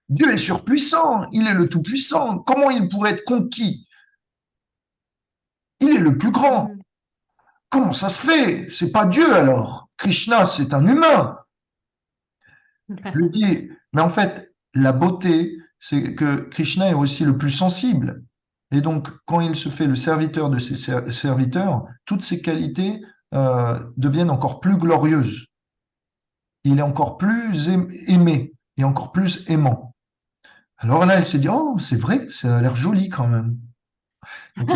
Dieu est surpuissant, il est le tout-puissant. Comment il pourrait être conquis? Il est le plus grand. Comment ça se fait? C'est pas Dieu alors. Krishna, c'est un humain. Je lui dis, mais en fait, la beauté, c'est que Krishna est aussi le plus sensible. Et donc, quand il se fait le serviteur de ses serviteurs, toutes ses qualités deviennent encore plus glorieuses. Il est encore plus aimé et encore plus aimant. Alors là, elle s'est dit, oh, c'est vrai, ça a l'air joli quand même. Donc,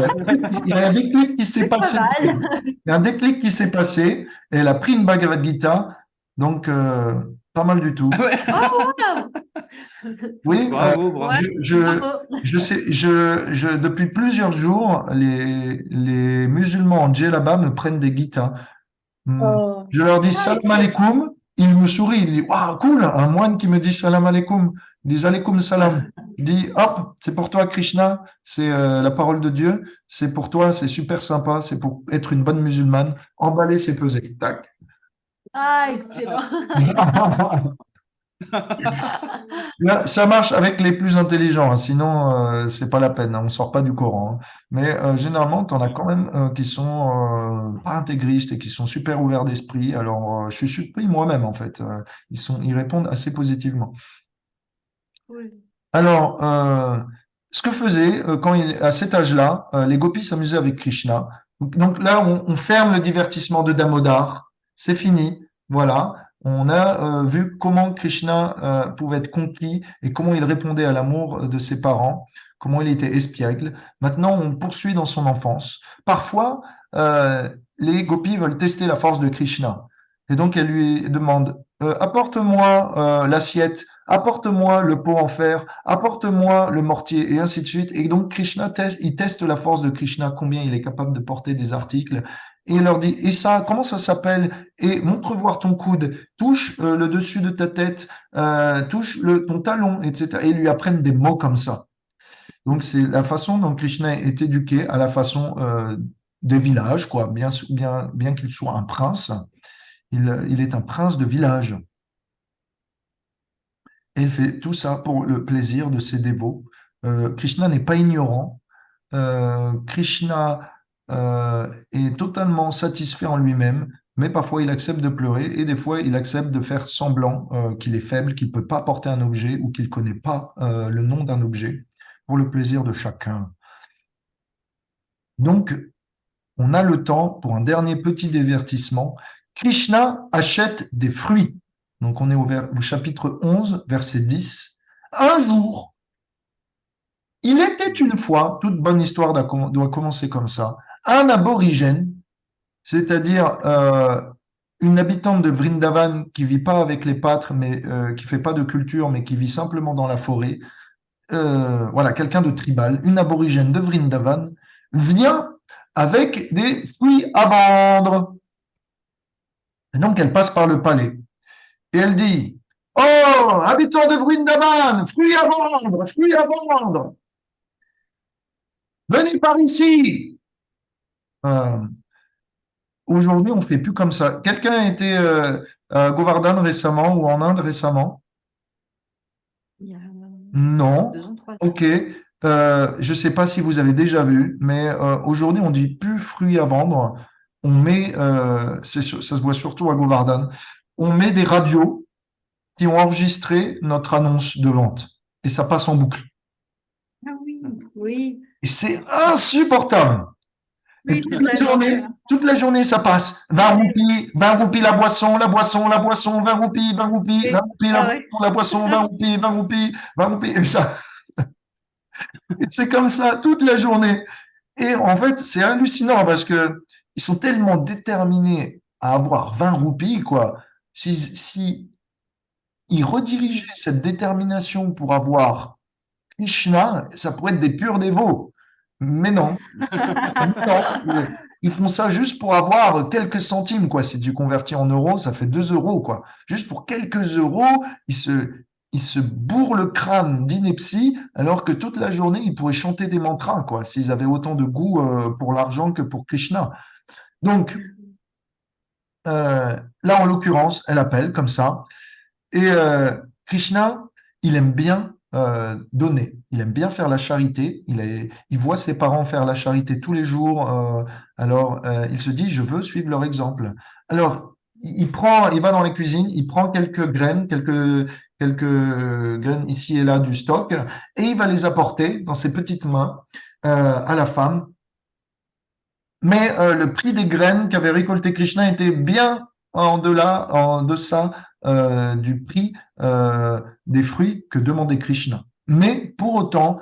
il y a un déclic qui s'est C'est pas passé. mal. Il y a un déclic qui s'est passé. Et elle a pris une Bhagavad Gita. Donc, pas mal du tout. Oh, wow. Oui, Bravo, bravo. Ouais, bravo. je sais, depuis plusieurs jours, les musulmans en djellaba me prennent des Gitas. Oh, Je leur dis Ah, salam excellent. alaikum. Ils me sourient. Ils disent, waouh, cool, un moine qui me dit salam alaikum. Ils disent alaikum salam. Je dis, hop, c'est pour toi, Krishna. C'est la parole de Dieu. C'est pour toi. C'est super sympa. C'est pour être une bonne musulmane. Emballer, c'est peser. Tac. Ah, excellent. Là, ça marche avec les plus intelligents, hein, sinon c'est pas la peine, hein, on sort pas du Coran, hein. Mais généralement, tu en as quand même qui sont pas intégristes et qui sont super ouverts d'esprit. Alors, je suis surpris moi-même en fait. Ils répondent assez positivement. Cool. Alors, ce que faisait à cet âge-là, les gopis s'amusaient avec Krishna. Donc là, on ferme le divertissement de Damodar. C'est fini. Voilà. On a vu comment Krishna pouvait être conquis et comment il répondait à l'amour de ses parents, comment il était espiègle. Maintenant, on poursuit dans son enfance. Parfois, les gopis veulent tester la force de Krishna. Et donc, elle lui demande, apporte-moi l'assiette apporte-moi le pot en fer, apporte-moi le mortier, et ainsi de suite. Et donc Krishna il teste la force de Krishna, combien il est capable de porter des articles. Et il leur dit, et ça, comment ça s'appelle? Et montre voir ton coude, touche le dessus de ta tête, touche ton talon, etc. Et ils lui apprennent des mots comme ça. Donc c'est la façon dont Krishna est éduqué à la façon des villages, quoi. Bien qu'il soit un prince, il est un prince de village. Et il fait tout ça pour le plaisir de ses dévots. Krishna n'est pas ignorant. Krishna est totalement satisfait en lui-même, mais parfois il accepte de pleurer et des fois il accepte de faire semblant qu'il est faible, qu'il ne peut pas porter un objet ou qu'il ne connaît pas le nom d'un objet pour le plaisir de chacun. Donc, on a le temps pour un dernier petit divertissement. Krishna achète des fruits. Donc, on est au chapitre 11, verset 10. Un jour, il était une fois, toute bonne histoire doit commencer comme ça, un aborigène, c'est-à-dire une habitante de Vrindavan qui vit pas avec les pâtres, mais qui fait pas de culture, mais qui vit simplement dans la forêt. Voilà, quelqu'un de tribal, une aborigène de Vrindavan, vient avec des fruits à vendre. Et donc, elle passe par le palais. Et elle dit, « Oh, habitants de Vrindavan, fruits à vendre, fruits à vendre. Venez par ici. » Aujourd'hui, on ne fait plus comme ça. Quelqu'un a été à Govardhan récemment ou en Inde récemment? Il y a Non. 2 ans, 3 ans. Ok. Je ne sais pas si vous avez déjà vu, mais aujourd'hui, on dit plus fruits à vendre. On met, ça se voit surtout à Govardhan, on met des radios qui ont enregistré notre annonce de vente. Et ça passe en boucle. Ah oui, oui, Et c'est insupportable. Et oui, toute la journée, ça passe. 20 roupies la boisson, la boisson, la boisson, 20 roupies, 20 roupies, Oui. 20 roupies Ah ouais. la boisson, 20 roupies, 20 roupies, 20 roupies. Et ça, et c'est comme ça toute la journée. Et en fait, c'est hallucinant parce que ils sont tellement déterminés à avoir 20 roupies, quoi. Si ils redirigeaient cette détermination pour avoir Krishna, ça pourrait être des purs dévots. Mais non, non. Ils font ça juste pour avoir quelques centimes, quoi. Si tu convertis en euros, ça fait 2 euros, quoi. Juste pour quelques euros, ils se bourrent le crâne d'ineptie, alors que toute la journée, ils pourraient chanter des mantras, quoi, s'ils avaient autant de goût pour l'argent que pour Krishna. Donc, là, en l'occurrence, elle appelle comme ça. Et Krishna, il aime bien donner, il aime bien faire la charité, il voit ses parents faire la charité tous les jours, alors il se dit, je veux suivre leur exemple. Alors, il va dans les cuisines, il prend quelques graines ici et là du stock, et il va les apporter dans ses petites mains à la femme. Mais le prix des graines qu'avait récolté Krishna était bien en deçà du prix des fruits que demandait Krishna. Mais pour autant,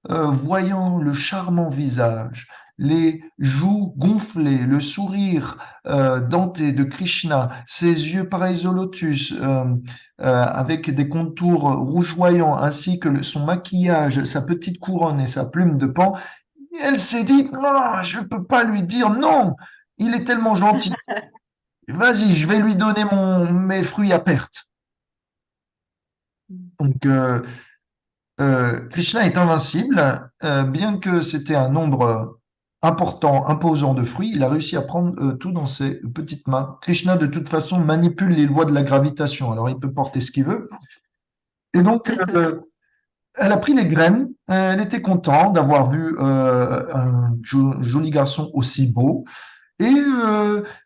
voyant le charmant visage, les joues gonflées, le sourire denté de Krishna, ses yeux pareils au lotus, avec des contours rougeoyants, ainsi que son maquillage, sa petite couronne et sa plume de pan, elle s'est dit, non, je ne peux pas lui dire non, il est tellement gentil. Vas-y, je vais lui donner mes fruits à perte. Donc, Krishna est invincible, bien que c'était un nombre important, imposant de fruits, il a réussi à prendre tout dans ses petites mains. Krishna, de toute façon, manipule les lois de la gravitation, alors il peut porter ce qu'il veut. Et donc, elle a pris les graines, elle était contente d'avoir vu un joli garçon aussi beau, et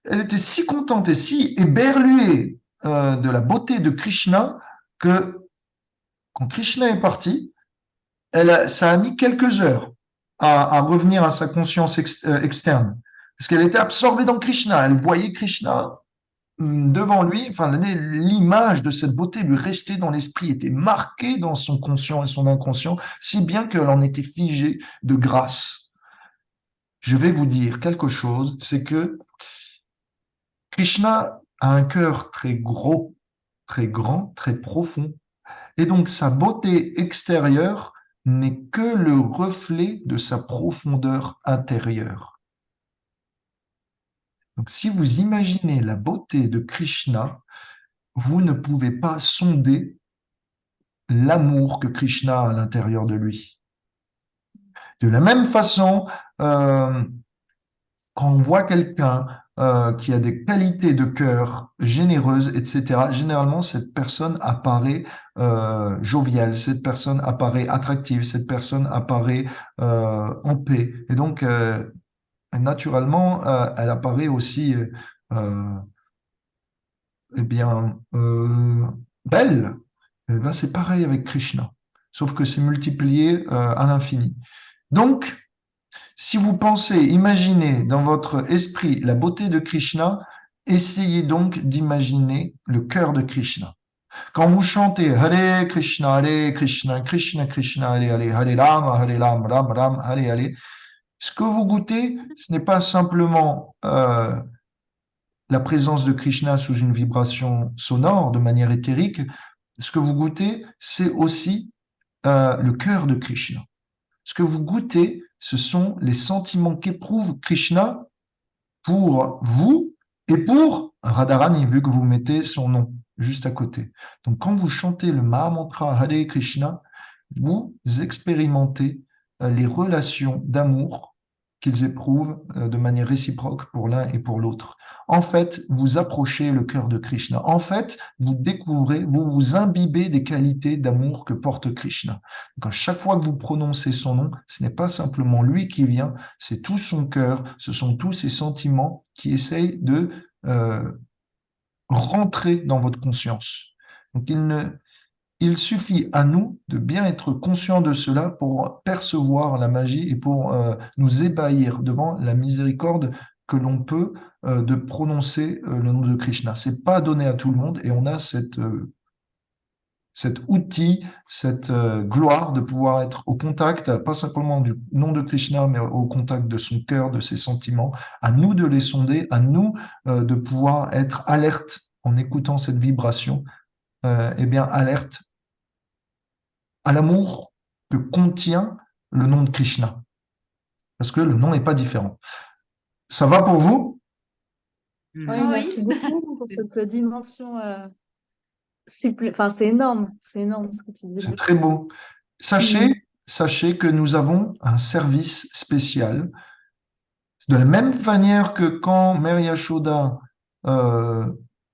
elle était si contente et si éberluée de la beauté de Krishna que quand Krishna est parti, ça a mis quelques heures à revenir à sa conscience externe. Parce qu'elle était absorbée dans Krishna. Elle voyait Krishna devant lui. Enfin, l'image de cette beauté lui restait dans l'esprit, était marquée dans son conscient et son inconscient, si bien qu'elle en était figée de grâce. Je vais vous dire quelque chose, c'est que Krishna a un cœur très gros, très grand, très profond. Et donc, sa beauté extérieure n'est que le reflet de sa profondeur intérieure. Donc, si vous imaginez la beauté de Krishna, vous ne pouvez pas sonder l'amour que Krishna a à l'intérieur de lui. De la même façon, quand on voit quelqu'un qui a des qualités de cœur généreuses, etc., généralement, cette personne apparaît joviale, cette personne apparaît attractive, cette personne apparaît en paix. Et donc, naturellement, elle apparaît aussi eh bien, belle. Eh ben, c'est pareil avec Krishna, sauf que c'est multiplié à l'infini. Donc, si vous pensez, imaginez dans votre esprit la beauté de Krishna, essayez donc d'imaginer le cœur de Krishna. Quand vous chantez Hare Krishna, Krishna Krishna, Hare Rama, Ram Ram, Hare Hare, ce que vous goûtez, ce n'est pas simplement la présence de Krishna sous une vibration sonore de manière éthérique. Ce que vous goûtez, c'est aussi le cœur de Krishna. Ce que vous goûtez, ce sont les sentiments qu'éprouve Krishna pour vous et pour Radharani, vu que vous mettez son nom juste à côté. Donc, quand vous chantez le Mahamantra Hare Krishna, vous expérimentez les relations d'amour qu'ils éprouvent de manière réciproque pour l'un et pour l'autre. En fait, vous approchez le cœur de Krishna. En fait, vous découvrez, vous vous imbibez des qualités d'amour que porte Krishna. Donc, à chaque fois que vous prononcez son nom, ce n'est pas simplement lui qui vient, c'est tout son cœur, ce sont tous ses sentiments qui essayent de rentrer dans votre conscience. Donc, il suffit à nous de bien être conscients de cela pour percevoir la magie et pour nous ébahir devant la miséricorde que l'on peut de prononcer le nom de Krishna. C'est pas donné à tout le monde et on a cet outil, cette gloire de pouvoir être au contact, pas simplement du nom de Krishna, mais au contact de son cœur, de ses sentiments. À nous de les sonder, à nous de pouvoir être alerte en écoutant cette vibration, bien alerte à l'amour que contient le nom de Krishna. Parce que le nom n'est pas différent. Ça va pour vous? Oui, Ah merci oui. beaucoup pour cette dimension. Enfin, c'est énorme ce que tu dis C'est là. très beau. Sachez que nous avons un service spécial. De la même manière que quand Mère Yashoda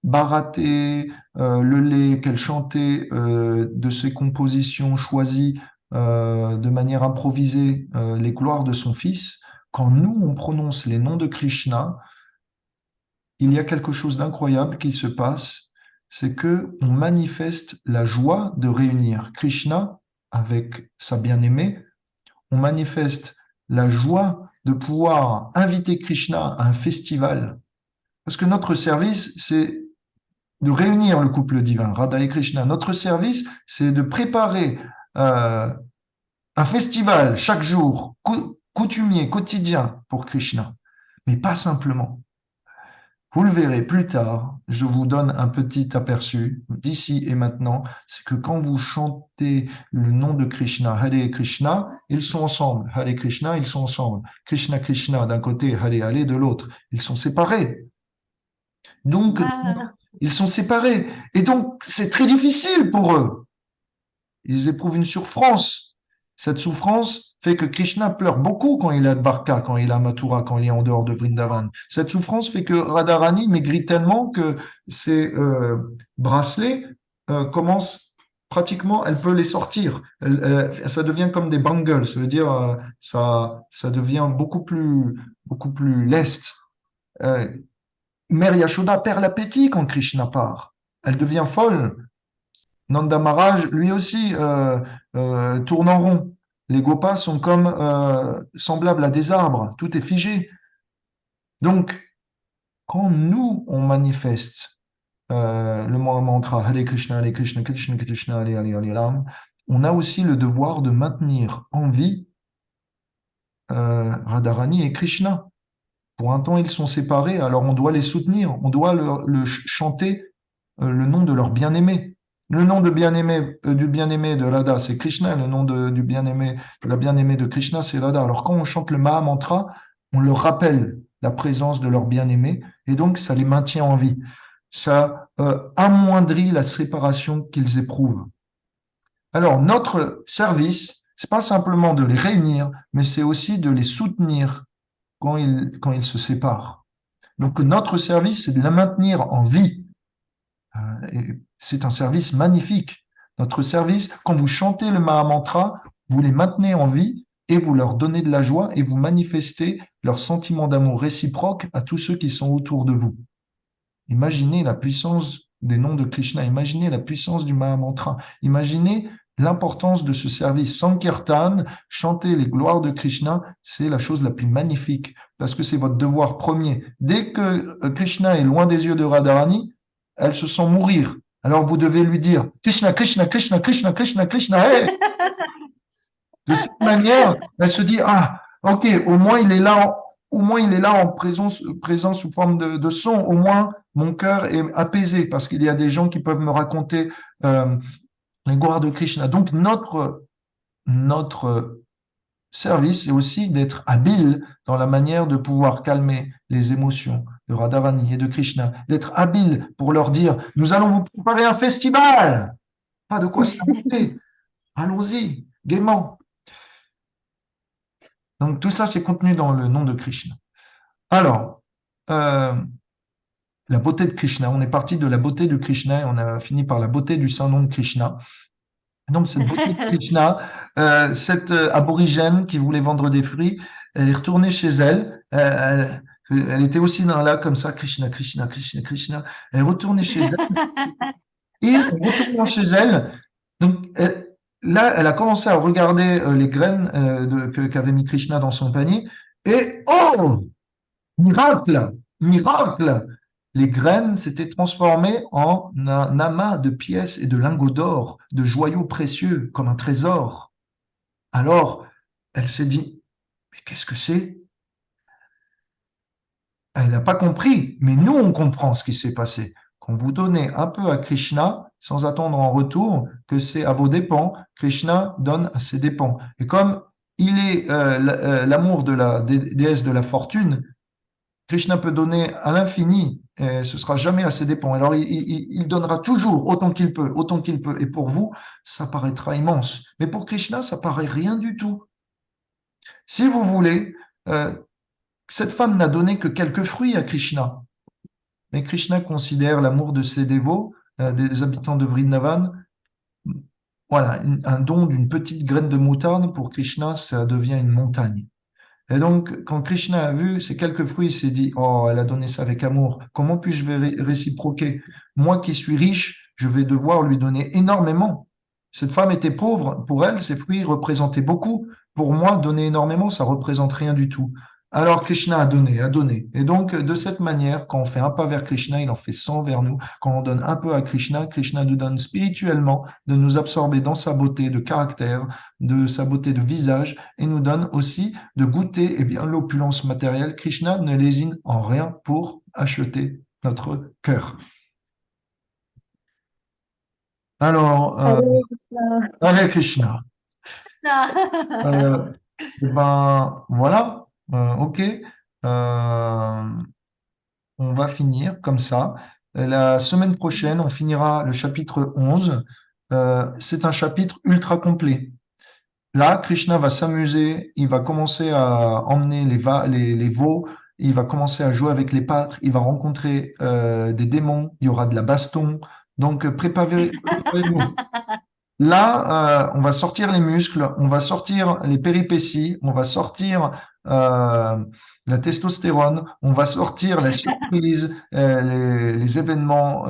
barattait le lait qu'elle chantait de ses compositions choisies de manière improvisée les gloires de son fils, quand nous on prononce les noms de Krishna, il y a quelque chose d'incroyable qui se passe, c'est que on manifeste la joie de réunir Krishna avec sa bien-aimée, on manifeste la joie de pouvoir inviter Krishna à un festival. Parce que notre service, c'est de réunir le couple divin, Radha et Krishna. Notre service, c'est de préparer un festival chaque jour, coutumier, quotidien pour Krishna. Mais pas simplement. Vous le verrez plus tard, je vous donne un petit aperçu d'ici et maintenant, c'est que quand vous chantez le nom de Krishna, Hare Krishna, ils sont ensemble. Hare Krishna, ils sont ensemble. Krishna Krishna d'un côté, Hare Hare de l'autre. Ils sont séparés. Donc, ils sont séparés. Et donc, c'est très difficile pour eux. Ils éprouvent une souffrance. Cette souffrance fait que Krishna pleure beaucoup quand il est à Dwarka, quand il est à Mathura, quand il est en dehors de Vrindavan. Cette souffrance fait que Radharani maigrit tellement que ses bracelets commencent pratiquement, elle peut les sortir. Ça devient comme des bangles, ça veut dire ça devient beaucoup plus leste. Mère Yashoda perd l'appétit quand Krishna part. Elle devient folle. Nanda Maharaj, lui aussi, tourne en rond. Les gopas sont comme semblables à des arbres, tout est figé. Donc, quand nous, on manifeste le mantra Hare Krishna, Krishna Krishna, Hare Hare, Hare Ram, on a aussi le devoir de maintenir en vie Radharani et Krishna. Pour un temps, ils sont séparés, alors on doit les soutenir, on doit chanter le nom de leur bien-aimé. le nom de bien-aimé, du bien-aimé de Radha, c'est Krishna. Le nom du bien-aimé, de la bien-aimée de Krishna, c'est Radha. Alors, quand on chante le Maha Mantra, on leur rappelle la présence de leur bien-aimé et donc ça les maintient en vie. Ça amoindrit la séparation qu'ils éprouvent. Alors, notre service, c'est pas simplement de les réunir, mais c'est aussi de les soutenir quand ils se séparent. Donc, notre service, c'est de la maintenir en vie. Et c'est un service magnifique. Notre service, quand vous chantez le Maha Mantra, vous les maintenez en vie et vous leur donnez de la joie et vous manifestez leur sentiment d'amour réciproque à tous ceux qui sont autour de vous. Imaginez la puissance des noms de Krishna, imaginez la puissance du Maha Mantra, imaginez l'importance de ce service. Sankirtan, chanter les gloires de Krishna, c'est la chose la plus magnifique parce que c'est votre devoir premier. Dès que Krishna est loin des yeux de Radharani, elle se sent mourir. Alors vous devez lui dire Krishna, Krishna, Krishna, Krishna, Krishna, Krishna. Hey. De cette manière, elle se dit ah, ok, au moins il est là. Au moins, il est là en présent sous forme de son. Au moins, mon cœur est apaisé parce qu'il y a des gens qui peuvent me raconter les gloires de Krishna. Donc, notre service est aussi d'être habile dans la manière de pouvoir calmer les émotions de Radharani et de Krishna, d'être habile pour leur dire nous allons vous préparer un festival. Pas de quoi s'inquiéter. Allons-y, gaiement. Donc, tout ça, c'est contenu dans le nom de Krishna. Alors, la beauté de Krishna, on est parti de la beauté de Krishna et on a fini par la beauté du saint nom de Krishna. Donc, cette beauté de Krishna, cette aborigène qui voulait vendre des fruits, elle est retournée chez elle. Elle était aussi là, comme ça, Krishna, Krishna, Krishna, Krishna. Elle est retournée chez elle. Et en retournant chez elle, donc, là, elle a commencé à regarder les graines qu'avait mis Krishna dans son panier. Et oh, miracle, miracle! Les graines s'étaient transformées en un amas de pièces et de lingots d'or, de joyaux précieux, comme un trésor. Alors, elle s'est dit, mais qu'est-ce que c'est? Elle n'a pas compris, mais nous, on comprend ce qui s'est passé. Quand vous donnez un peu à Krishna, sans attendre en retour que c'est à vos dépens, Krishna donne à ses dépens. Et comme il est l'amour de la déesse de la fortune, Krishna peut donner à l'infini, et ce sera jamais à ses dépens. Alors, il donnera toujours autant qu'il peut, autant qu'il peut. Et pour vous, ça paraîtra immense. Mais pour Krishna, ça paraît rien du tout. Si vous voulez, cette femme n'a donné que quelques fruits à Krishna. Mais Krishna considère l'amour de ses dévots, des habitants de Vrindavan, voilà, un don d'une petite graine de moutarde. Pour Krishna, ça devient une montagne. Et donc, quand Krishna a vu ces quelques fruits, il s'est dit, oh, elle a donné ça avec amour. Comment puis-je réciproquer? Moi qui suis riche, je vais devoir lui donner énormément. Cette femme était pauvre. Pour elle, ces fruits représentaient beaucoup. Pour moi, donner énormément, ça représente rien du tout. Alors Krishna a donné, a donné. Et donc, de cette manière, quand on fait un pas vers Krishna, il en fait 100 vers nous. Quand on donne un peu à Krishna, Krishna nous donne spirituellement de nous absorber dans sa beauté de caractère, de sa beauté de visage, et nous donne aussi de goûter l'opulence matérielle. Krishna ne lésine en rien pour acheter notre cœur. Alors, Hare Krishna. Ben voilà, ok. On va finir comme ça. La semaine prochaine, on finira le chapitre 11. C'est un chapitre ultra complet. Là, Krishna va s'amuser, il va commencer à emmener les veaux, il va commencer à jouer avec les pâtres, il va rencontrer des démons, il y aura de la baston. Donc, préparez-vous. Là, on va sortir les muscles, on va sortir les péripéties, on va sortir la testostérone, on va sortir la surprise, les événements,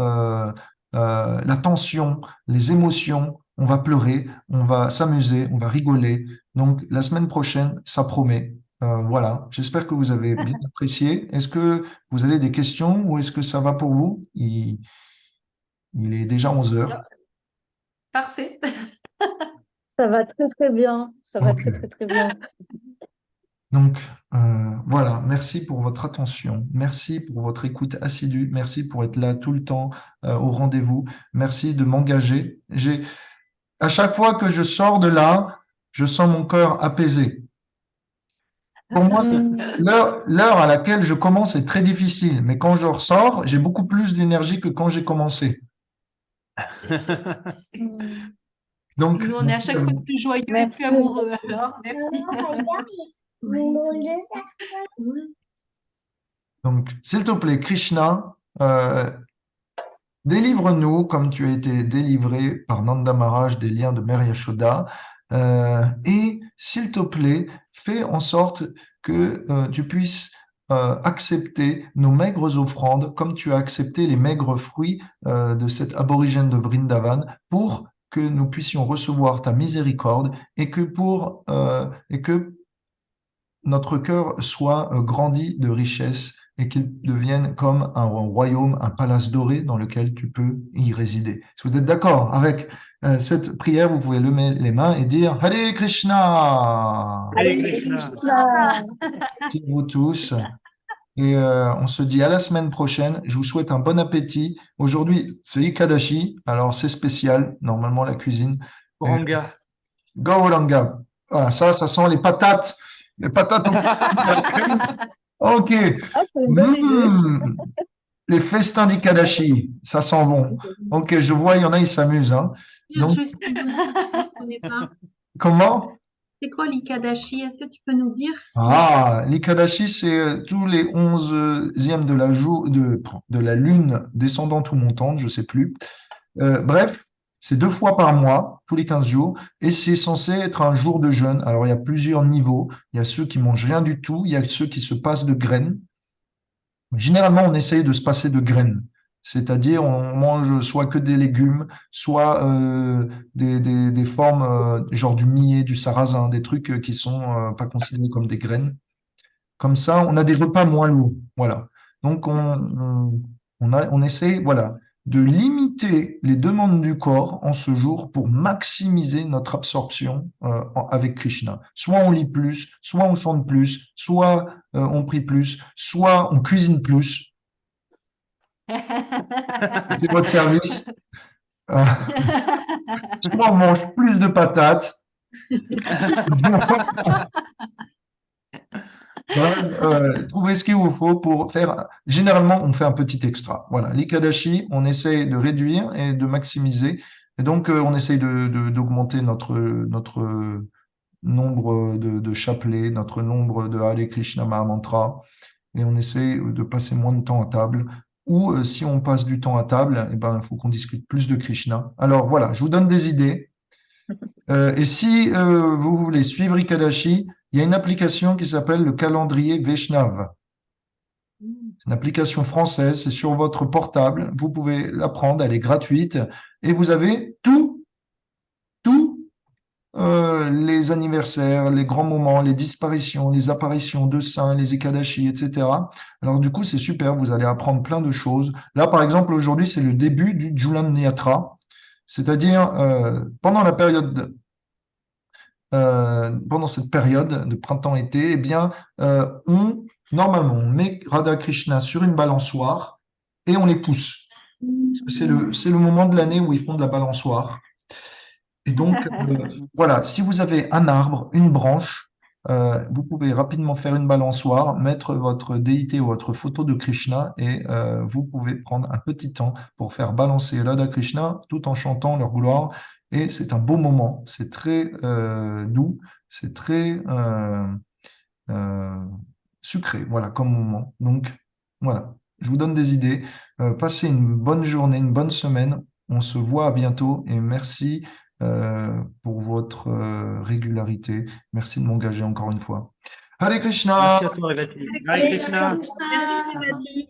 la tension, les émotions. On va pleurer, on va s'amuser, on va rigoler. Donc, la semaine prochaine, ça promet. Voilà, j'espère que vous avez bien apprécié. Est-ce que vous avez des questions ou est-ce que ça va pour vous? Il est déjà 11 heures. Parfait. Ça va très très bien. Ça va Ok. très très très bien. Donc, voilà, merci pour votre attention, merci pour votre écoute assidue, merci pour être là tout le temps au rendez-vous, merci de m'engager. À chaque fois que je sors de là, je sens mon cœur apaisé. Pour moi, l'heure à laquelle je commence est très difficile, mais quand je ressors, j'ai beaucoup plus d'énergie que quand j'ai commencé. Donc, Nous, on est à chaque fois plus joyeux et Merci. plus amoureux. Alors, merci. donc, s'il te plaît, Krishna, délivre-nous comme tu as été délivré par Nanda Maharaj des liens de Mère Yashoda. Et s'il te plaît, fais en sorte que tu puisses accepter nos maigres offrandes comme tu as accepté les maigres fruits de cet aborigène de Vrindavan pour que nous puissions recevoir ta miséricorde et que notre cœur soit grandi de richesse et qu'il devienne comme un royaume, un palace doré dans lequel tu peux y résider. Si vous êtes d'accord avec cette prière, vous pouvez lever les mains et dire Hare Krishna. Allez, Krishna. Merci vous tous. Et on se dit à la semaine prochaine. Je vous souhaite un bon appétit. Aujourd'hui, c'est Ikadashi, alors c'est spécial, normalement la cuisine. Oranga. Gauranga. Ah, ça sent les patates. Les patates Ok. Ah, c'est une bonne idée. Mmh. Les festins d'Ikadashi, ça sent bon. Ok, je vois, il y en a, ils s'amusent. Hein. Donc, Je sais, donc, je ne connais pas. comment? C'est quoi l'Ikadashi? Est-ce que tu peux nous dire? Ah, l'Ikadashi, c'est tous les 11e de la lune descendante ou montante, je sais plus. Bref, c'est 2 fois par mois, tous les 15 jours, et c'est censé être un jour de jeûne. Alors, il y a plusieurs niveaux. Il y a ceux qui mangent rien du tout, il y a ceux qui se passent de graines. Généralement, on essaye de se passer de graines, c'est-à-dire on mange soit que des légumes, soit des formes genre du millet, du sarrasin, des trucs qui sont pas considérés comme des graines. Comme ça, on a des repas moins lourds. Voilà. Donc, on essaie, voilà, de limiter les demandes du corps en ce jour pour maximiser notre absorption avec Krishna. Soit on lit plus, soit on chante plus, soit on prie plus, soit on cuisine plus. C'est votre service. Euh, soit on mange plus de patates. Trouvez ce qu'il vous faut pour faire. Généralement, on fait un petit extra. Voilà, l'Ikadashi, on essaye de réduire et de maximiser. Et donc, on essaye d'augmenter notre nombre de chapelets, notre nombre de Hare Krishna Mahamantra. Et on essaye de passer moins de temps à table. Ou si on passe du temps à table, eh ben, il faut qu'on discute plus de Krishna. Alors voilà, je vous donne des idées. Et si vous voulez suivre Ikadashi, il y a une application qui s'appelle le calendrier Vaishnav. C'est une application française, c'est sur votre portable. Vous pouvez la prendre, elle est gratuite. Et vous avez tous les anniversaires, les grands moments, les disparitions, les apparitions de saints, les Ikadashi, etc. Alors du coup, c'est super, vous allez apprendre plein de choses. Là, par exemple, aujourd'hui, c'est le début du Julan Yatra, c'est-à-dire pendant cette période de printemps-été, eh bien, normalement, on met Radha Krishna sur une balançoire et on les pousse. C'est le moment de l'année où ils font de la balançoire. Et donc, voilà, si vous avez un arbre, une branche, vous pouvez rapidement faire une balançoire, mettre votre déité ou votre photo de Krishna et vous pouvez prendre un petit temps pour faire balancer Radha Krishna tout en chantant leur gloire. Et c'est un beau moment, c'est très doux, c'est très sucré, voilà, comme moment. Donc, voilà, je vous donne des idées. Passez une bonne journée, une bonne semaine. On se voit à bientôt et merci pour votre régularité. Merci de m'engager encore une fois. Hare Krishna! Merci à toi, Revati. Hare Krishna. Merci, Revati.